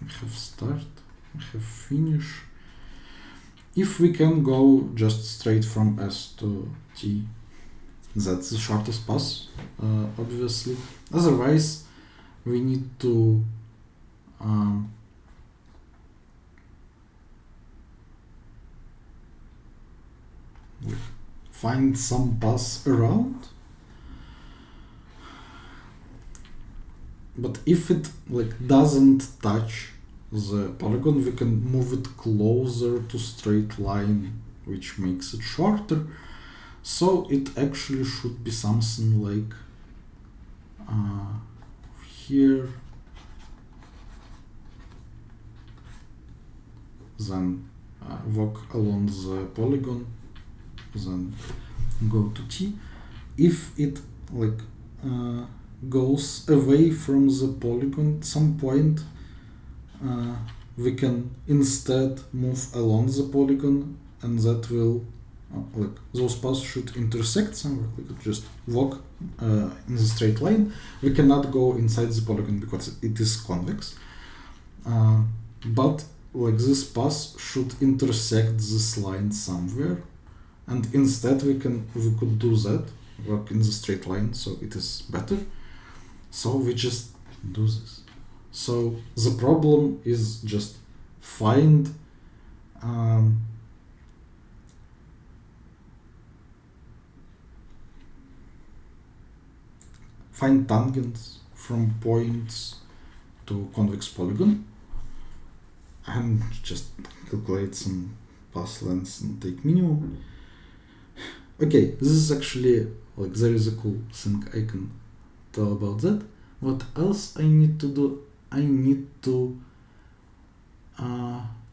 We have start, we have finish. If we can go just straight from S to T, that's the shortest path, obviously. Otherwise, we need to find some path around. But if it doesn't touch the polygon, we can move it closer to straight line, which makes it shorter. So it actually should be something like here, then walk along the polygon, then go to T. If it goes away from the polygon at some point, we can instead move along the polygon, and that will like those paths should intersect somewhere. We could just walk in the straight line. We cannot go inside the polygon because it is convex. But like this path should intersect this line somewhere, and instead we could do that, work in the straight line, so it is better. So we just do this. So the problem is just find tangents from points to convex polygon and just calculate some path lengths and take minimum. Okay, this is actually like there is a cool thing I can tell about that. What else I need to do? I need to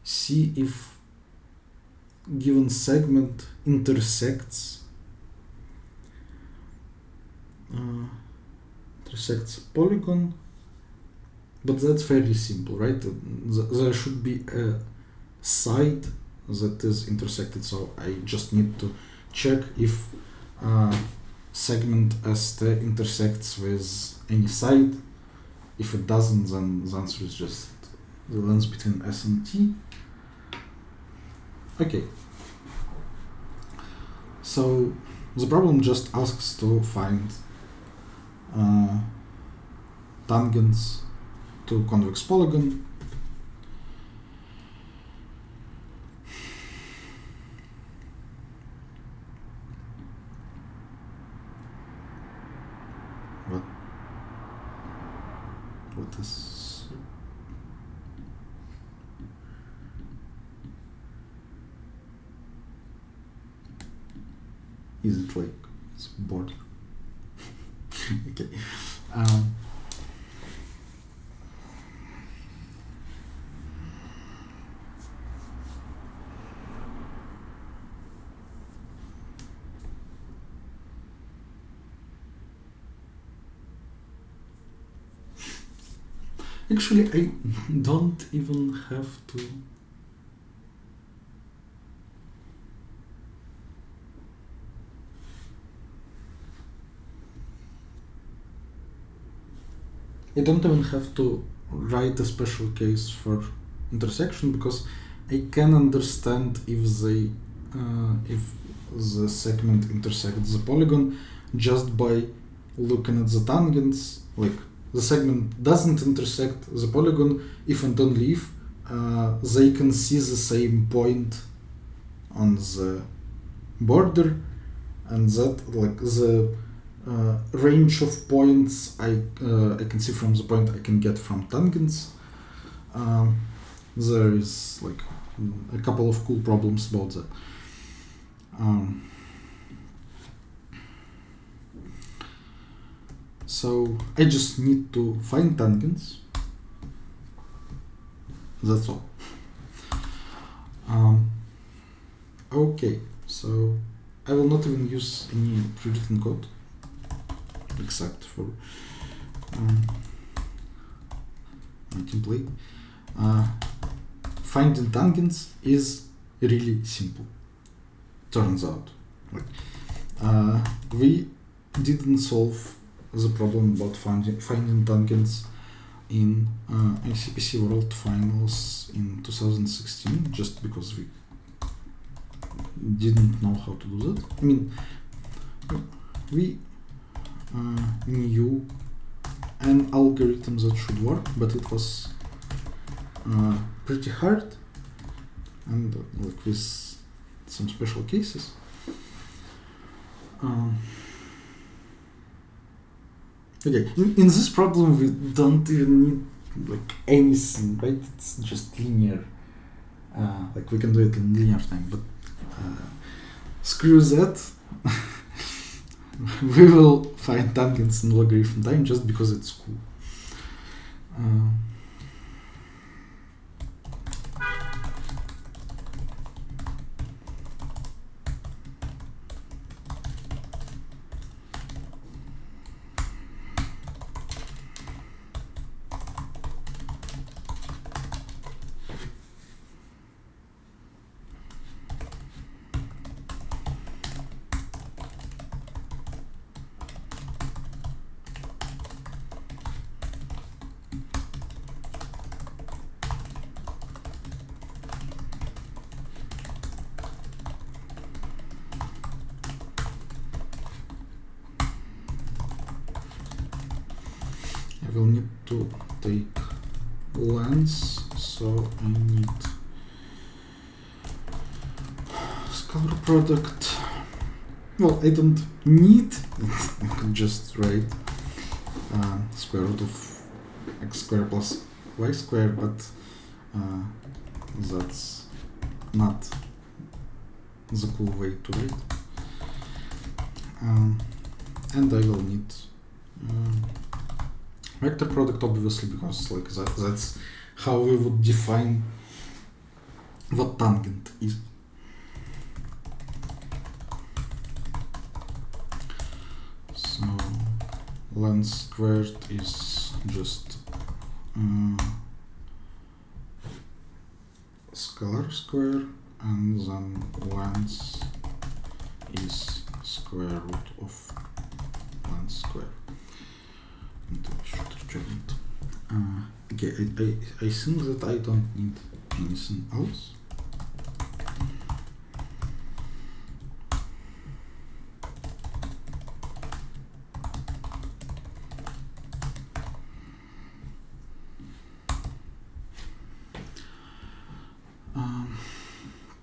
see if given segment intersects polygon, but that's fairly simple, right? There should be a side that is intersected, so I just need to check if segment ST intersects with any side. If it doesn't, then the answer is just the length between S and T. Okay. So the problem just asks to find tangents to convex polygon. What is it like it's bored? Okay. Actually, I don't even have to. I don't even have to write a special case for intersection, because I can understand if the segment intersects the polygon just by looking at the tangents. Like, the segment doesn't intersect the polygon if and only if they can see the same point on the border, and that like the range of points I can see from the point I can get from tangents. There is like a couple of cool problems about that. So I just need to find tangents. That's all. Okay, so I will not even use any pre-written code except for my template. Finding tangents is really simple. Turns out, like we didn't solve the problem about finding tangents in ACPC World Finals in 2016, just because we didn't know how to do that. I mean, we knew an algorithm that should work, but it was pretty hard, and like with some special cases. Okay, in this problem we don't even need like anything, right? It's just linear. Like we can do it in linear time, but screw that. We will find tangents in logarithm time just because it's cool. will need to take lens, so I need scalar product. Well, I don't need, I can just write square root of x squared plus y squared, but that's not the cool way to write. And I will need vector product, obviously, because like that's how we would define what tangent is. So lens squared is just scalar square, and then lens is square root of lens square. And I should return it. Okay, I think that I don't need anything else.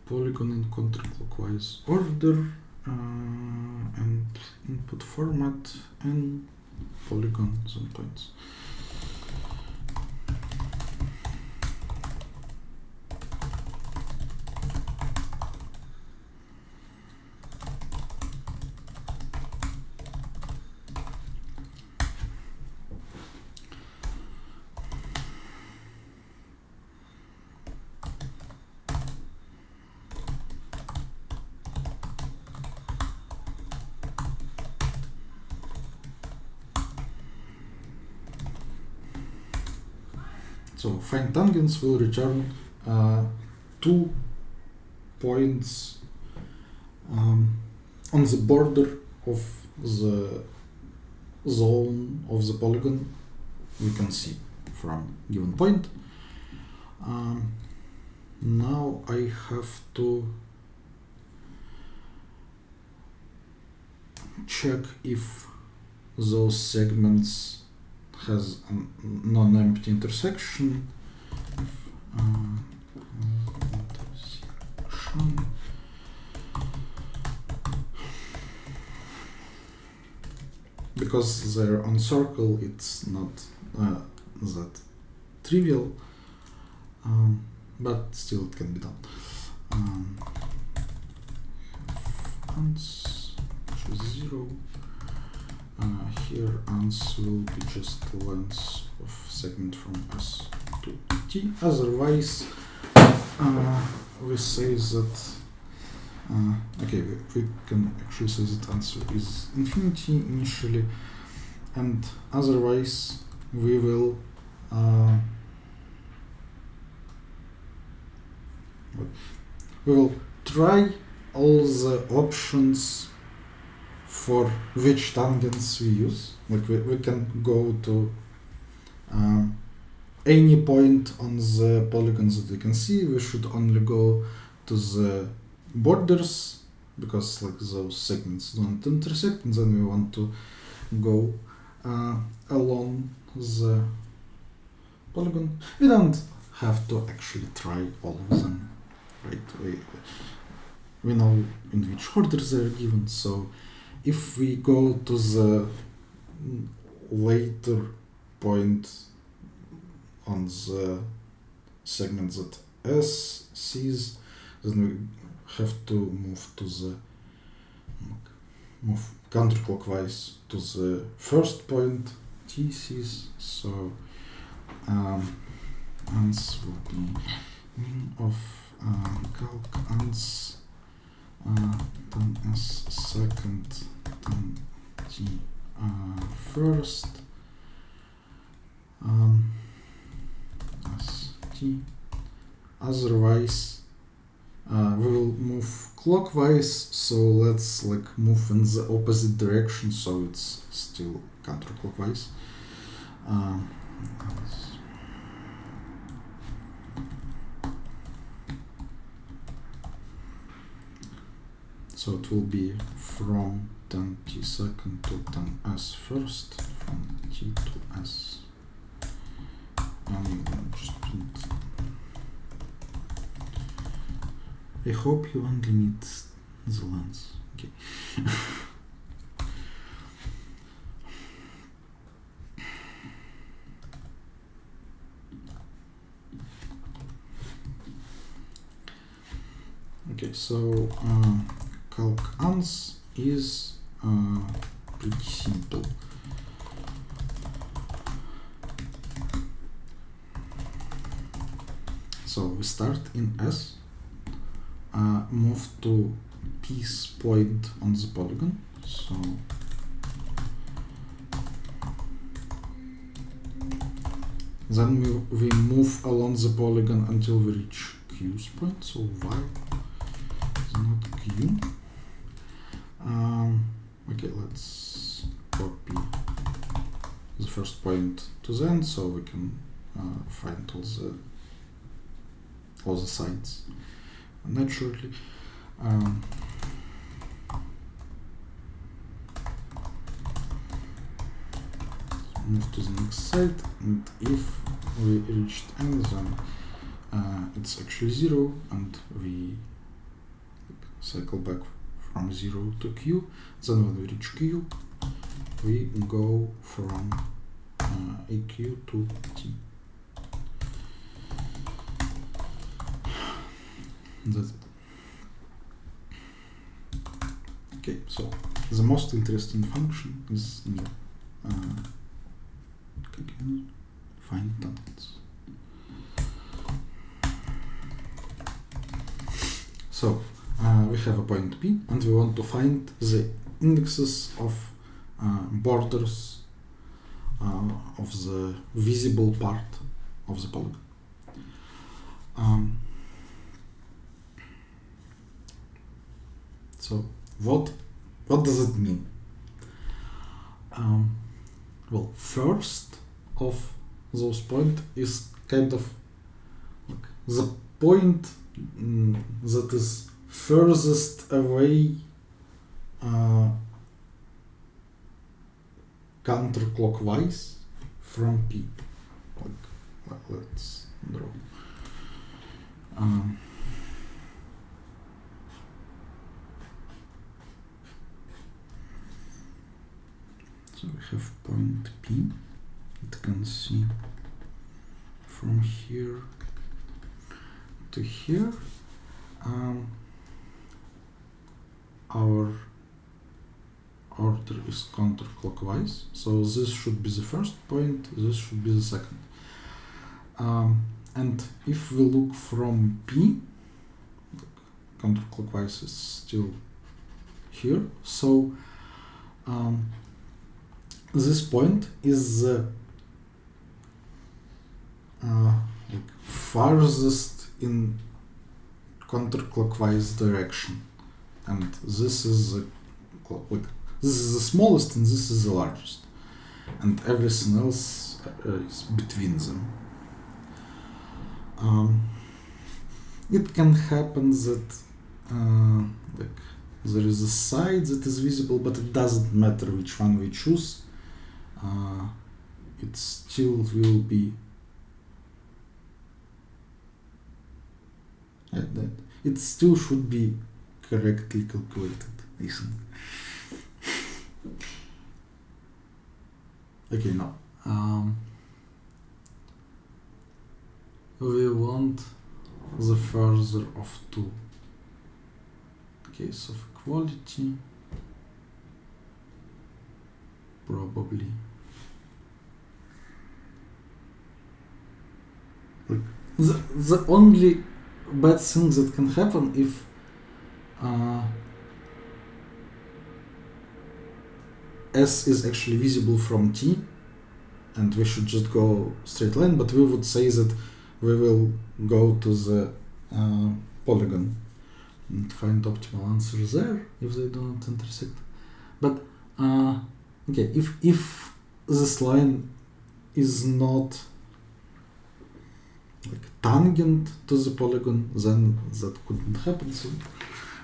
Polygon in counterclockwise order, and input format and polygons and points. So find tangents will return 2 points on the border of the zone of the polygon we can see from given point. Now I have to check if those segments has a non-empty intersection. Because they're on circle, it's not that trivial, but still it can be done. Ans choose 0. Here ans will be just the length of segment from S to T. Otherwise, we say that okay, we can actually say that answer is infinity initially, and otherwise we will try all the options for which tangents we use. Like we can go to any point on the polygons that we can see. We should only go to the borders because like those segments don't intersect, and then we want to go along the polygon. We don't have to actually try all of them, right? We know in which order they're given, so if we go to the later point on the segment that S sees, then we have to move counterclockwise to the first point T sees. So ans will be min of calc ans then S second, then T first, as T. Otherwise, we will move clockwise, so let's like move in the opposite direction, so it's still counterclockwise. So it will be from 10 T second to 10 S first, from T to S just print. I hope you only need the lens. Okay. Okay, so calc ans is pretty simple. So we start in S, move to P's point on the polygon. So then we move along the polygon until we reach Q's point. So Y is not Q. Okay, let's copy the first point to the end so we can find all the sides naturally. Move to the next side, and if we reached n, then it's actually 0, and we cycle back from 0 to Q. Then when we reach Q, we go from AQ to T. That's it. Okay, so the most interesting function is in the find tangents. So we have a point P, and we want to find the indexes of borders of the visible part of the polygon. So what does it mean? Well, first of those points is kind of like the point that is furthest away counterclockwise from P. Like, let's draw. So we have point P. It can see from here to here. Our order is counterclockwise, so this should be the first point, this should be the second. And if we look from P, counterclockwise is still here, so this point is the farthest in counterclockwise direction, and this is the smallest and this is the largest, and everything else is between them. It can happen that like there is a side that is visible, but it doesn't matter which one we choose. It still will be it still should be correctly calculated, isn't it? Okay, now we want the further of 2. Case of equality, probably the only bad thing that can happen if S is actually visible from T, and we should just go straight line, but we would say that we will go to the polygon and find optimal answer there if they do not intersect. But okay, if this line is not like tangent to the polygon, then that couldn't happen. So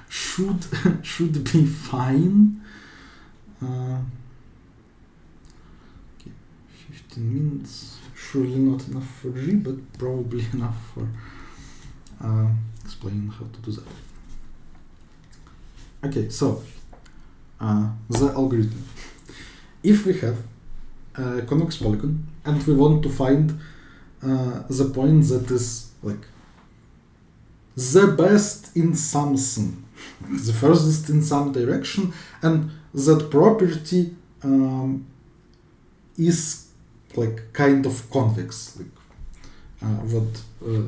should be fine. Okay, 15 minutes really not enough for G, but probably enough for explaining how to do that. Okay, so the algorithm. If we have a convex polygon and we want to find the point that is like the best in something, the furthest in some direction, and that property is like kind of convex. Like, what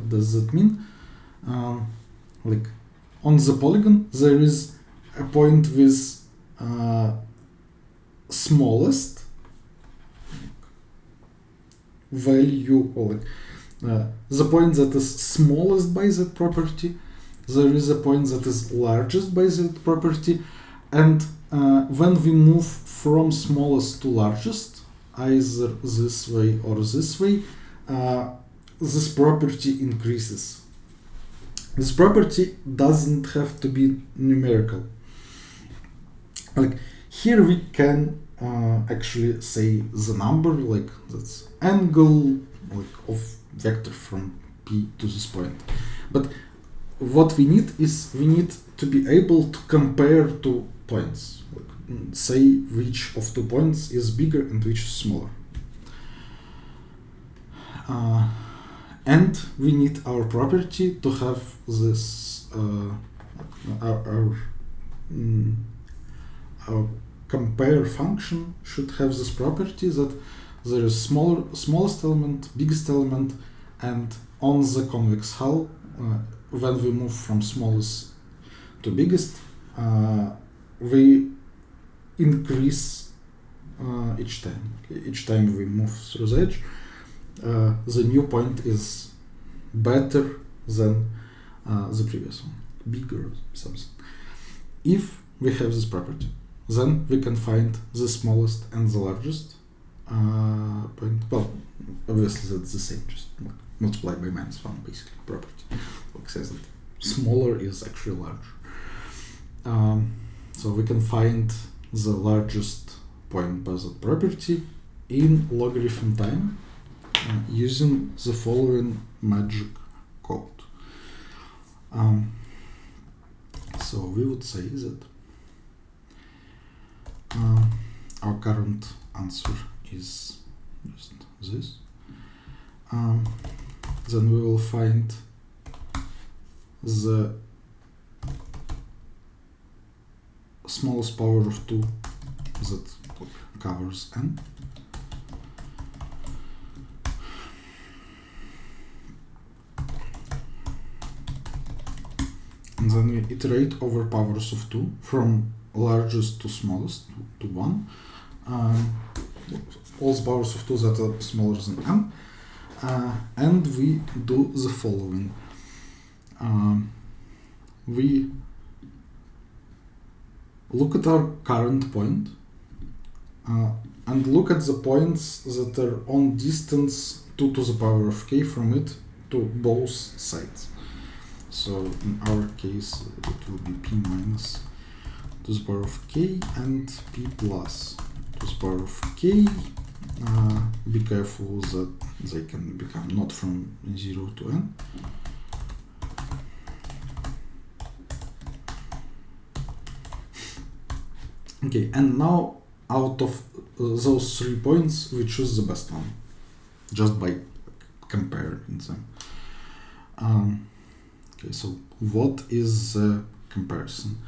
does that mean? Like on the polygon there is a point with smallest value, or like the point that is smallest by that property, there is a point that is largest by that property, and when we move from smallest to largest, either this way or this way, this property increases. This property doesn't have to be numerical. Like here we can actually say the number, like that's angle like of vector from P to this point. But what we need is we need to be able to compare two points, like, say which of 2 points is bigger and which is smaller. And we need our property to have this our compare function should have this property that there is smallest element, biggest element, and on the convex hull, when we move from smallest to biggest, we increase each time. Each time we move through the edge, the new point is better than the previous one, bigger or something. If we have this property, then we can find the smallest and the largest point. Well, obviously that's the same, just multiply by -1 basically property. Like says that smaller is actually larger. So we can find the largest point by that property in logarithm time using the following magic code. So we would say that our current answer is just this. Then we will find the smallest power of 2 that covers n. And then we iterate over powers of 2 from largest to smallest to 1. All the powers of 2 that are smaller than n. And we do the following. We look at our current point and look at the points that are on distance 2 to the power of k from it to both sides. So in our case it will be p minus to the power of k and p plus to the power of k. Be careful that they can become not from 0 to n. Okay, and now out of those 3 points we choose the best one just by comparing them. Okay, so what is the comparison?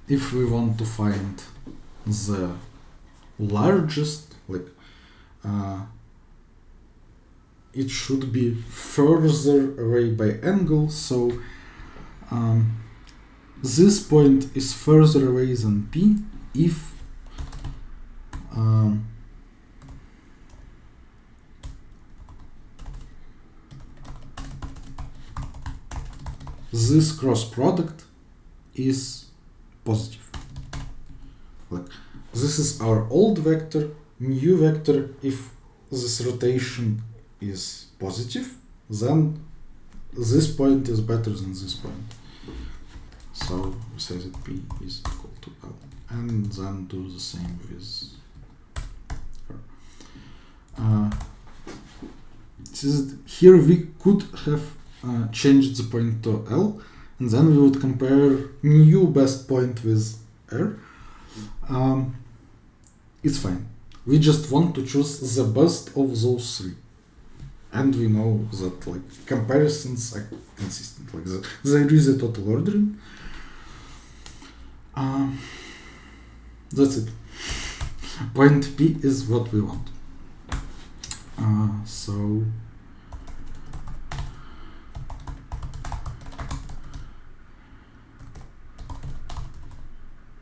If we want to find the largest, like it should be further away by angle, so this point is further away than P if this cross product is positive. Like this is our old vector, new vector. If this rotation is positive, then this point is better than this point. So we say that P is equal to L, and then do the same with her. Here we could have changed the point to L, and then we would compare new best point with R. It's fine. We just want to choose the best of those three. And we know that like comparisons are consistent. Like there is a total ordering. That's it. Point P is what we want. So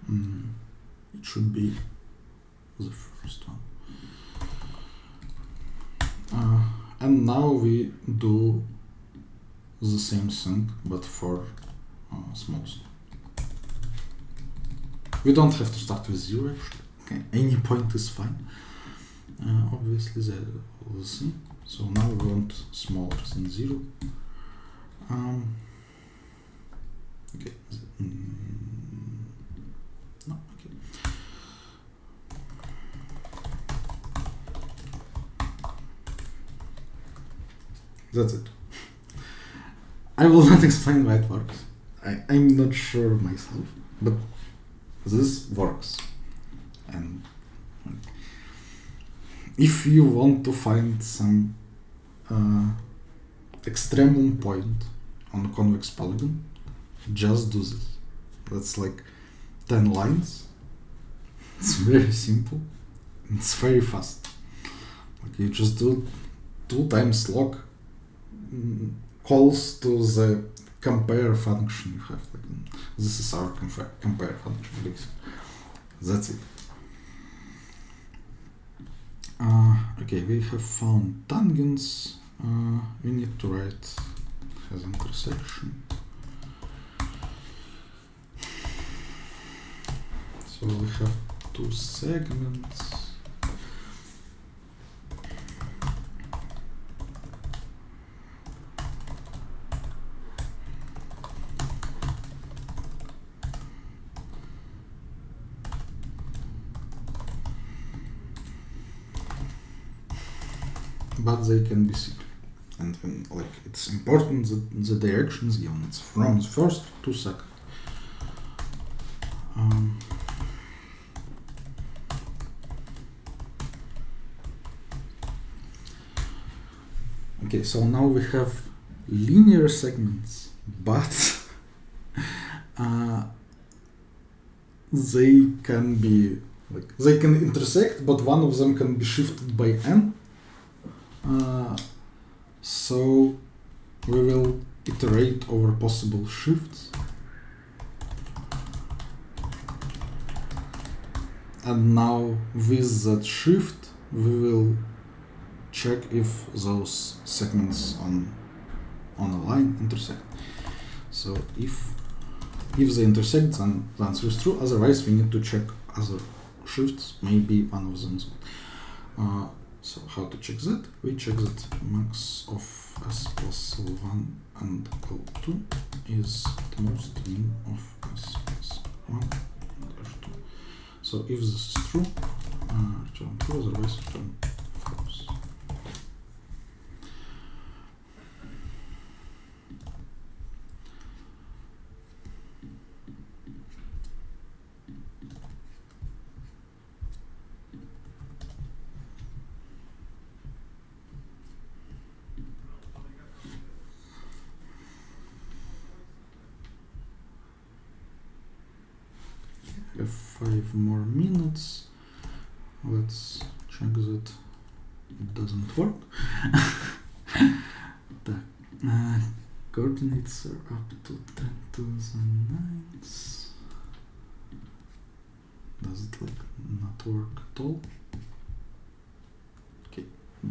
it should be the first one. And now we do the same thing, but for smallest. We don't have to start with 0 actually. Okay, any point is fine. Obviously we'll see. So now we want smaller than 0. Okay. No, okay. That's it. I will not explain why it works. I'm not sure myself, but this works. And if you want to find some extremum point on a convex polygon, just do this. That's like 10 lines. It's very simple. It's very fast. Like you just do 2 times log calls to the compare function you have. Like, this is our compare function, basically. That's it. Okay, we have found tangents. We need to write has intersection. So we have 2 segments. But they can be secret, and like it's important that the direction is given. It's from the first to second. Okay, so now we have linear segments, but they can be like they can intersect, but one of them can be shifted by n. So we will iterate over possible shifts, and now with that shift we will check if those segments on a line intersect. So if they intersect, then the answer is true. Otherwise we need to check other shifts, maybe one of them. So how to check that? We check that max of s plus L1 and L2 is the most mean of s plus 1 and L2. So if this is true, return true, otherwise return false. We have 5 more minutes. Let's check that it doesn't work. The coordinates are up to 10 to the 9th. Does it like not work at all? Okay, it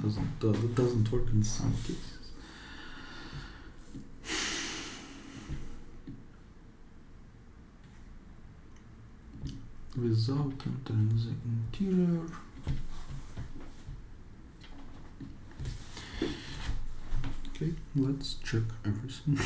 doesn't work in some cases. Without entering the interior. Okay, let's check everything.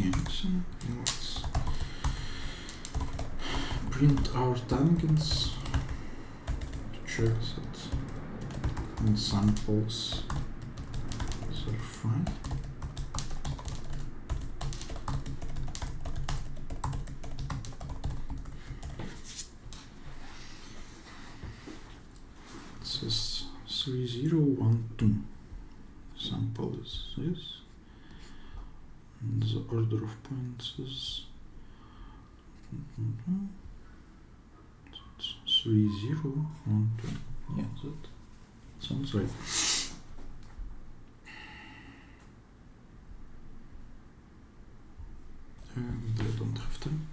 facecam. Let's print our tangents to check that in samples are fine. It says 3012. Sample is this. And the order of points is 3012. Yeah, that sounds right. And I don't have time.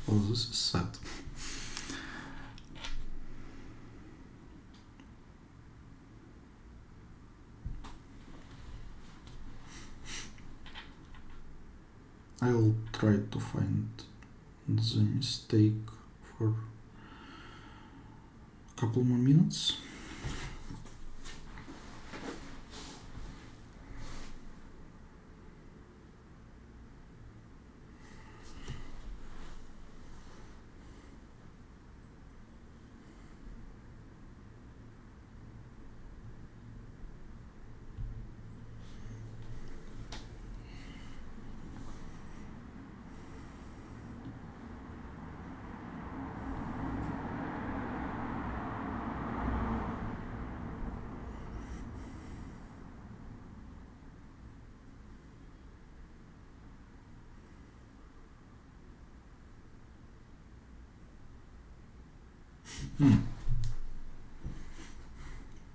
Oh, this is sad. I'll try to find the mistake for a couple more minutes.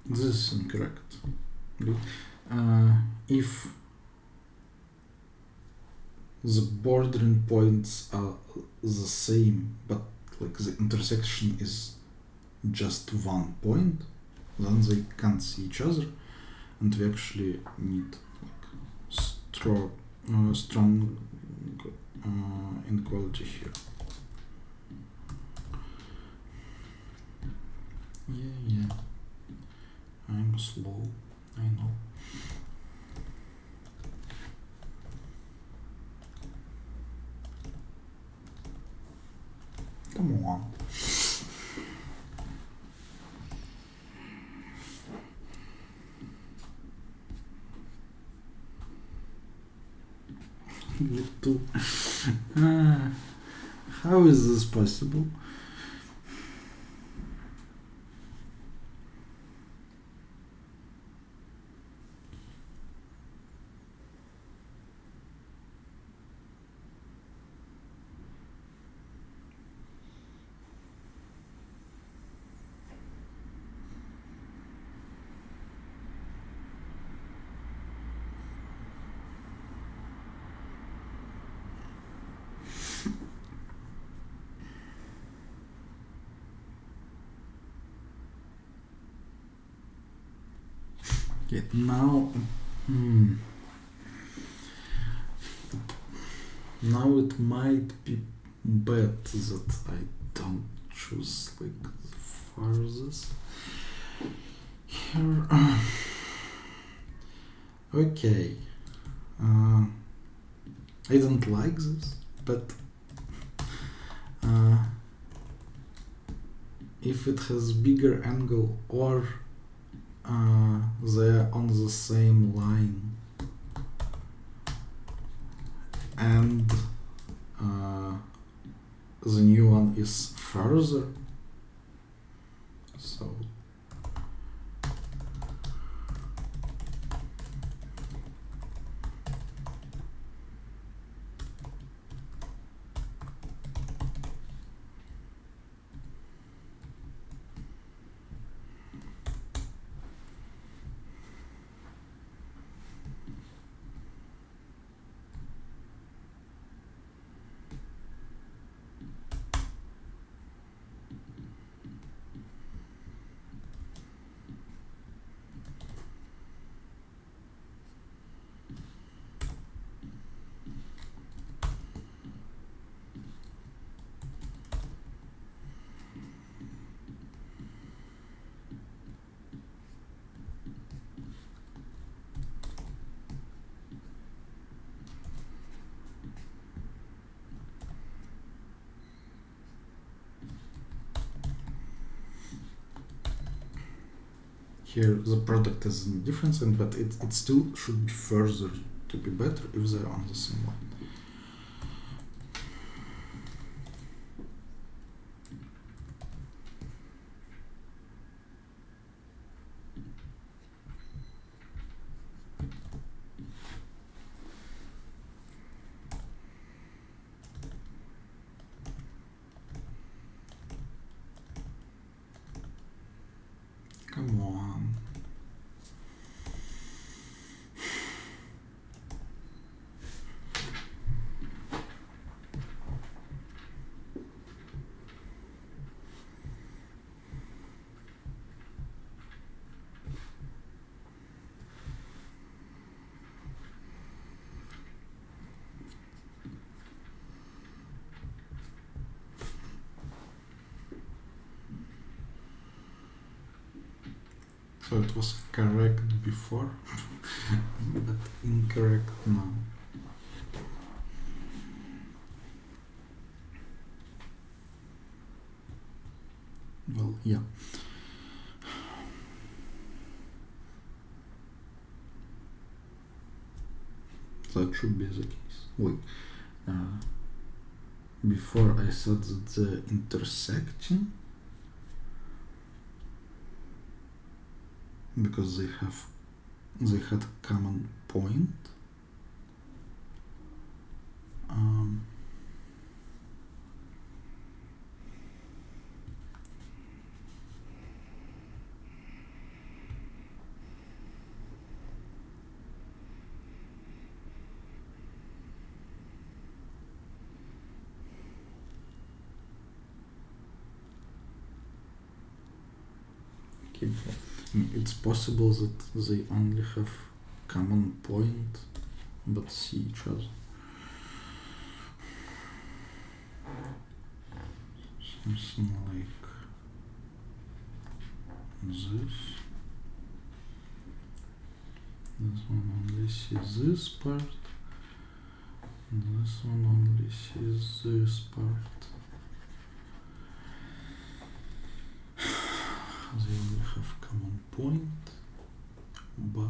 This is incorrect. If the bordering points are the same, but like the intersection is just one point, then they can't see each other, and we actually need like strong inequality here. Yeah. I'm slow, I know. Come on. Little. How is this possible? Okay, now, now it might be bad that I don't choose like the farthest here. Okay, I don't like this, but if it has bigger angle or they're on the same line and the new one is further, so here the product is in different line, but it still should be further to be better if they're on the same line. Come on. So it was correct before, but incorrect now. Well, yeah. That should be the case. Like, before I said that the intersecting, because they had common point. Okay. It's possible that they only have common point but see each other. Something like this. This one only sees this part, and this one only sees this part. They only have common point, but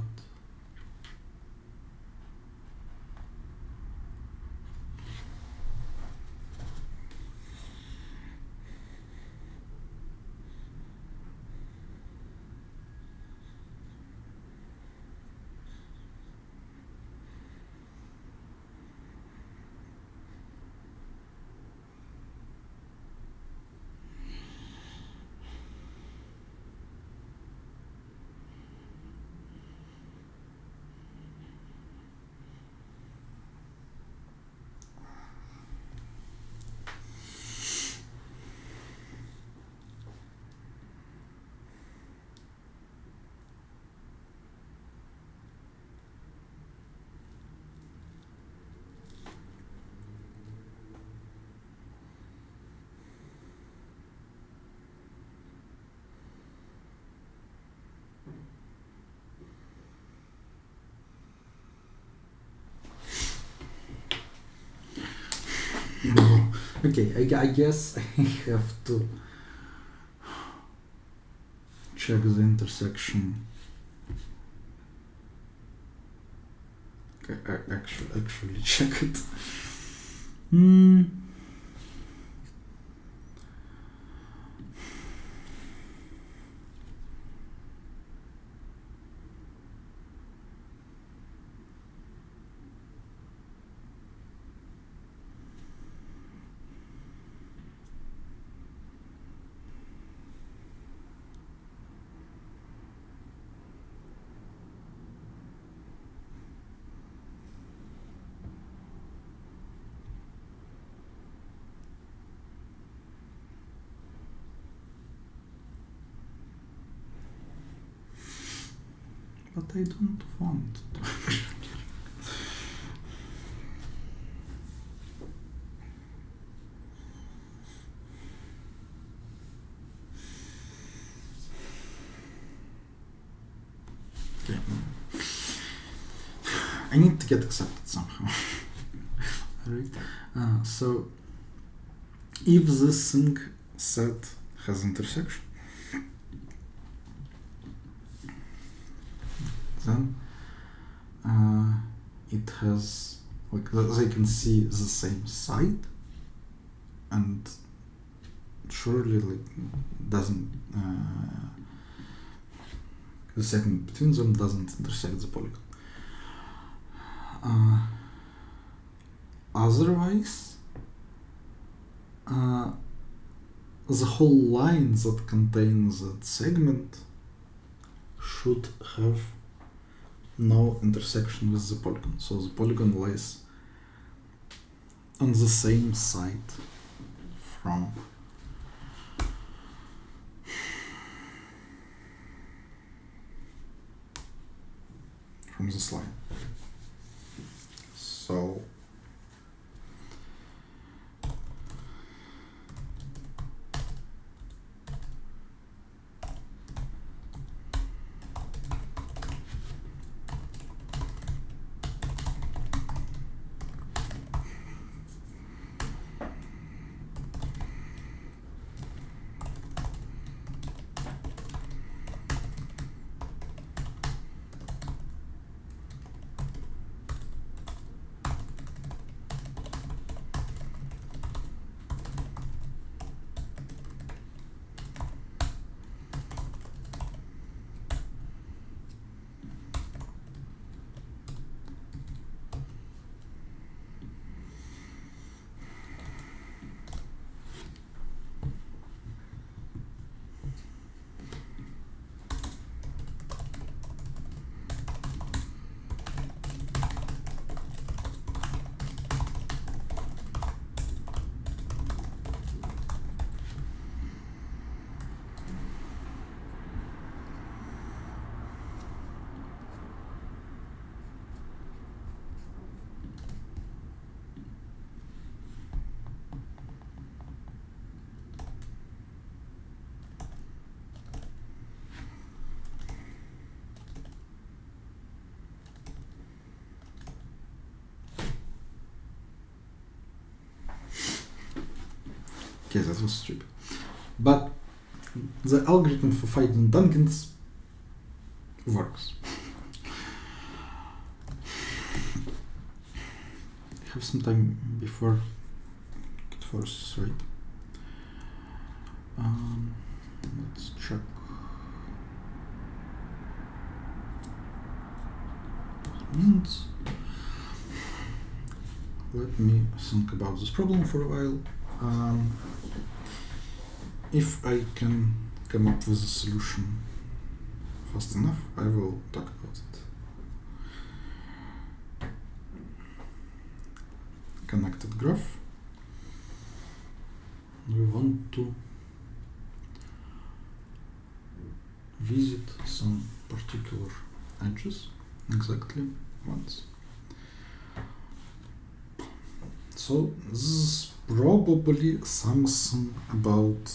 okay, I guess I have to check the intersection. Okay, I actually check it. But I don't want to. Okay. I need to get accepted somehow. Alright. So if this thing set has intersection, it has, like, they can see the same side, and surely, like, doesn't the segment between them doesn't intersect the polygon. Otherwise, the whole line that contains that segment should have no intersection with the polygon. So the polygon lies on the same side from this line. So okay, that was stupid. But the algorithm for finding tangents works. I have some time before it forces, right? Let's check. Means. Let me think about this problem for a while. If I can come up with a solution fast enough, I will talk about it. Connected graph. We want to visit some particular edges exactly once. So this is probably something about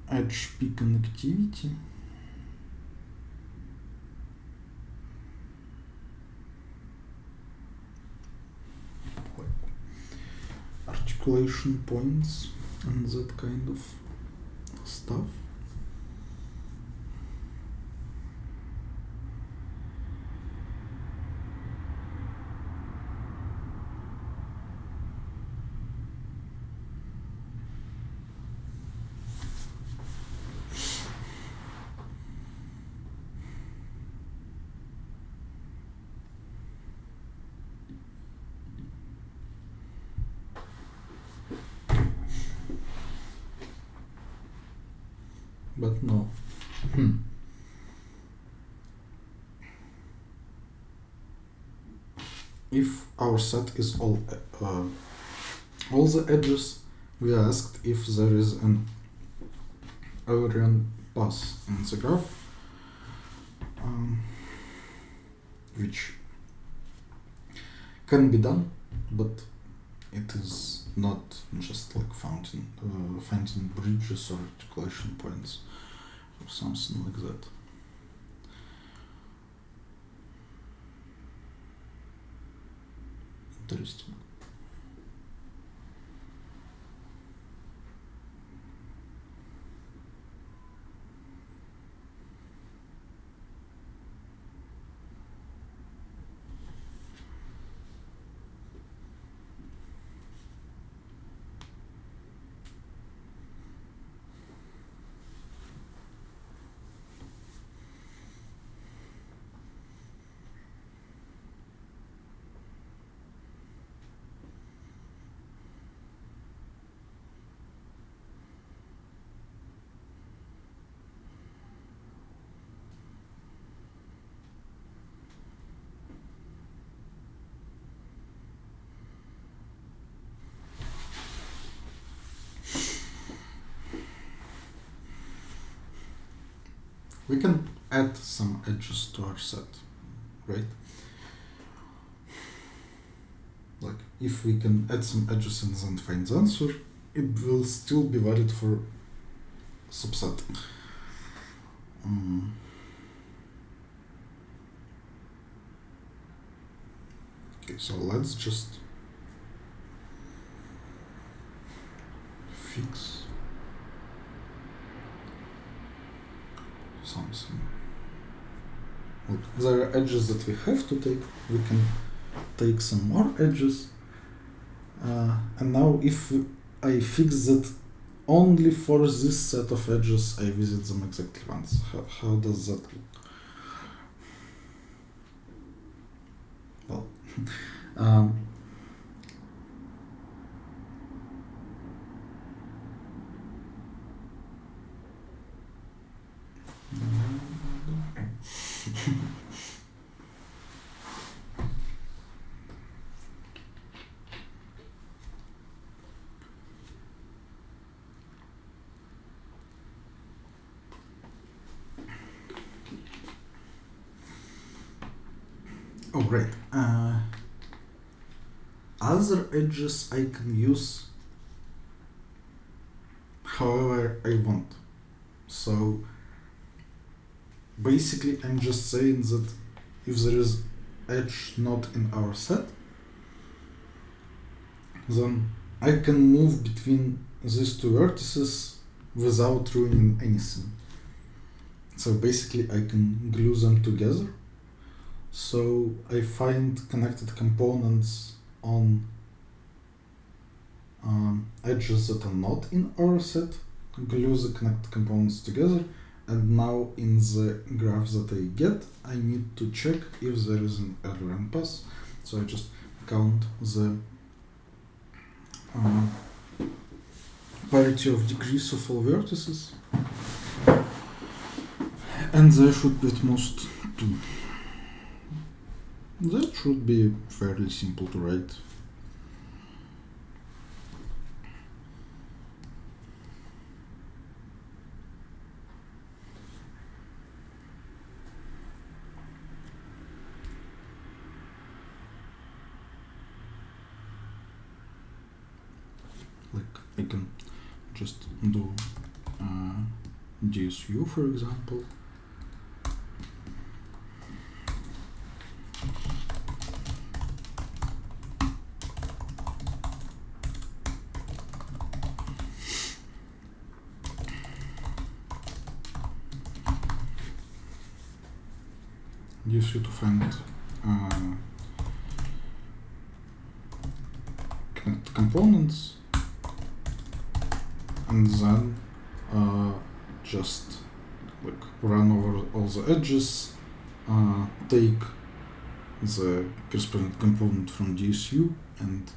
edge P connectivity. Articulation points and that kind of stuff. But no. If our set is all the edges, we are asked if there is an Eulerian path in the graph, which can be done, but it is not just like finding bridges or articulation points or something like that. Interesting. we can add some edges to our set, right? Like if we can add some edges and then find the answer, it will still be valid for subset. Okay, so let's just fix something. Look, there are edges that we have to take. We can take some more edges. And now if I fix that only for this set of edges, I visit them exactly once. How does that look? Well, oh, right. Other edges I can use however I want. So basically I'm just saying that if there is edge not in our set, then I can move between these two vertices without ruining anything. So basically I can glue them together. So I find connected components on edges that are not in our set, glue the connected components together, and now in the graph that I get, I need to check if there is an error in pass. So I just count the parity of degrees of all vertices, and there should be at most 2. That should be fairly simple to write. Like I can just do DSU, for example. DSU to find connect components, and then just like run over all the edges, take the corresponding component from DSU and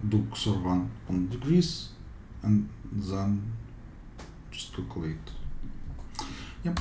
do XOR1 on degrees, and then just calculate. Yep.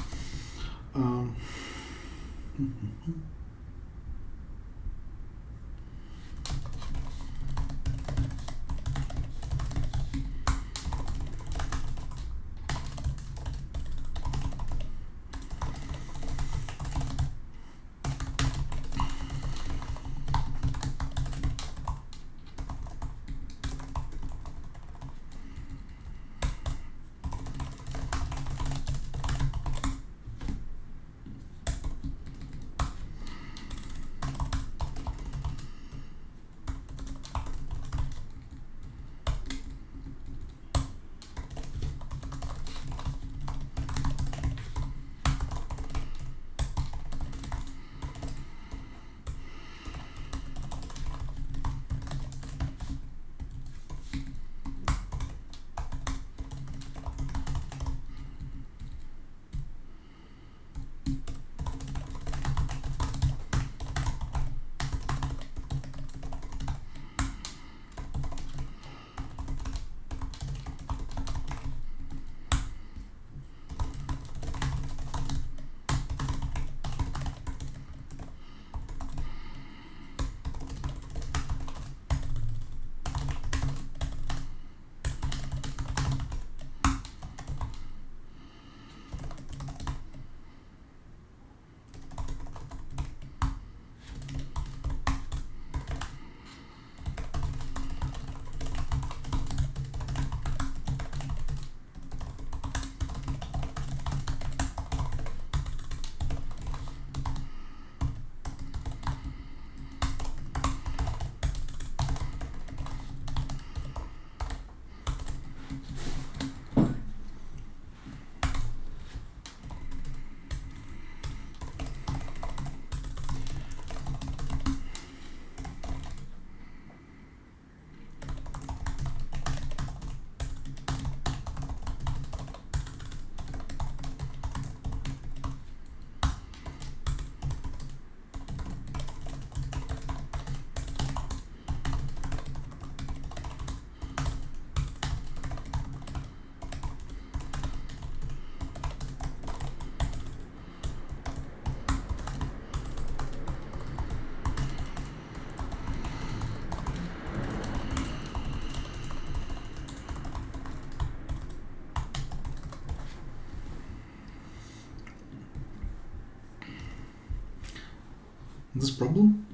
this problem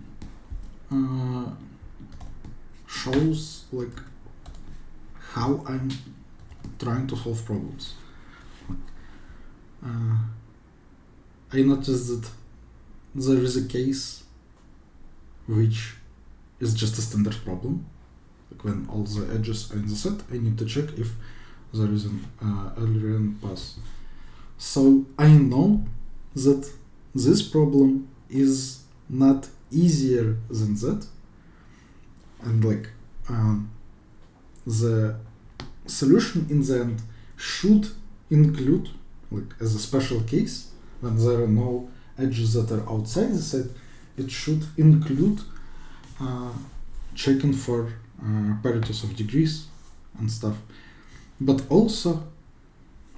shows like how I'm trying to solve problems. I noticed that there is a case which is just a standard problem. Like when all the edges are in the set, I need to check if there is an Euler pass. So I know that this problem is not easier than that, and like the solution in the end should include, like as a special case, when there are no edges that are outside the set, it should include checking for parities of degrees and stuff, but also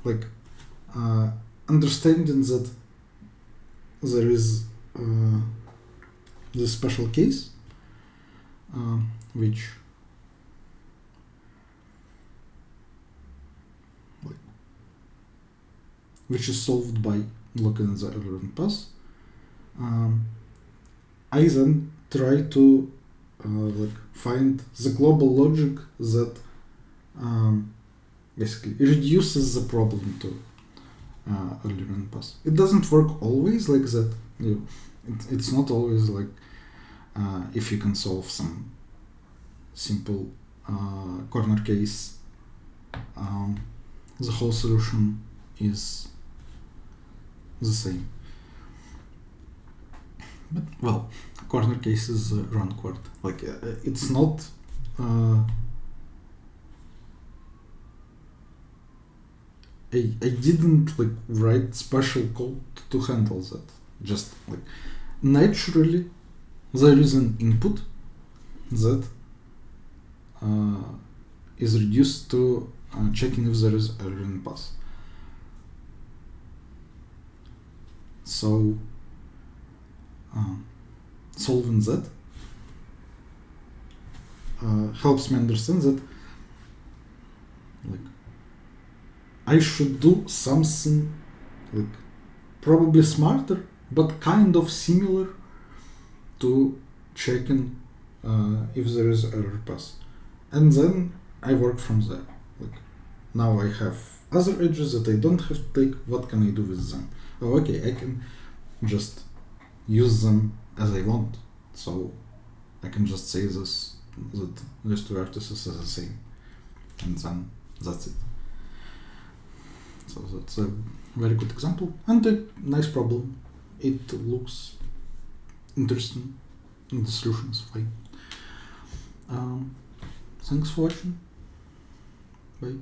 like understanding that there is this special case which is solved by looking at the Euler pass. I then try to like find the global logic that basically reduces the problem to Euler pass. It doesn't work always like that. It's not always like if you can solve some simple corner case, the whole solution is the same. But well, corner case is run quart. Like it's not I didn't like write special code to handle that. Just like naturally there is an input that is reduced to checking if there is error in pass. So solving that helps me understand that like I should do something like probably smarter but kind of similar to checking if there is error pass, and then I work from there. Like now I have other edges that I don't have to take. What can I do with them? Oh, okay, I can just use them as I want. So I can just say this that these two vertices are the same, and then that's it. So that's a very good example and a nice problem. It looks interesting and the solution is fine. Thanks for watching. Bye.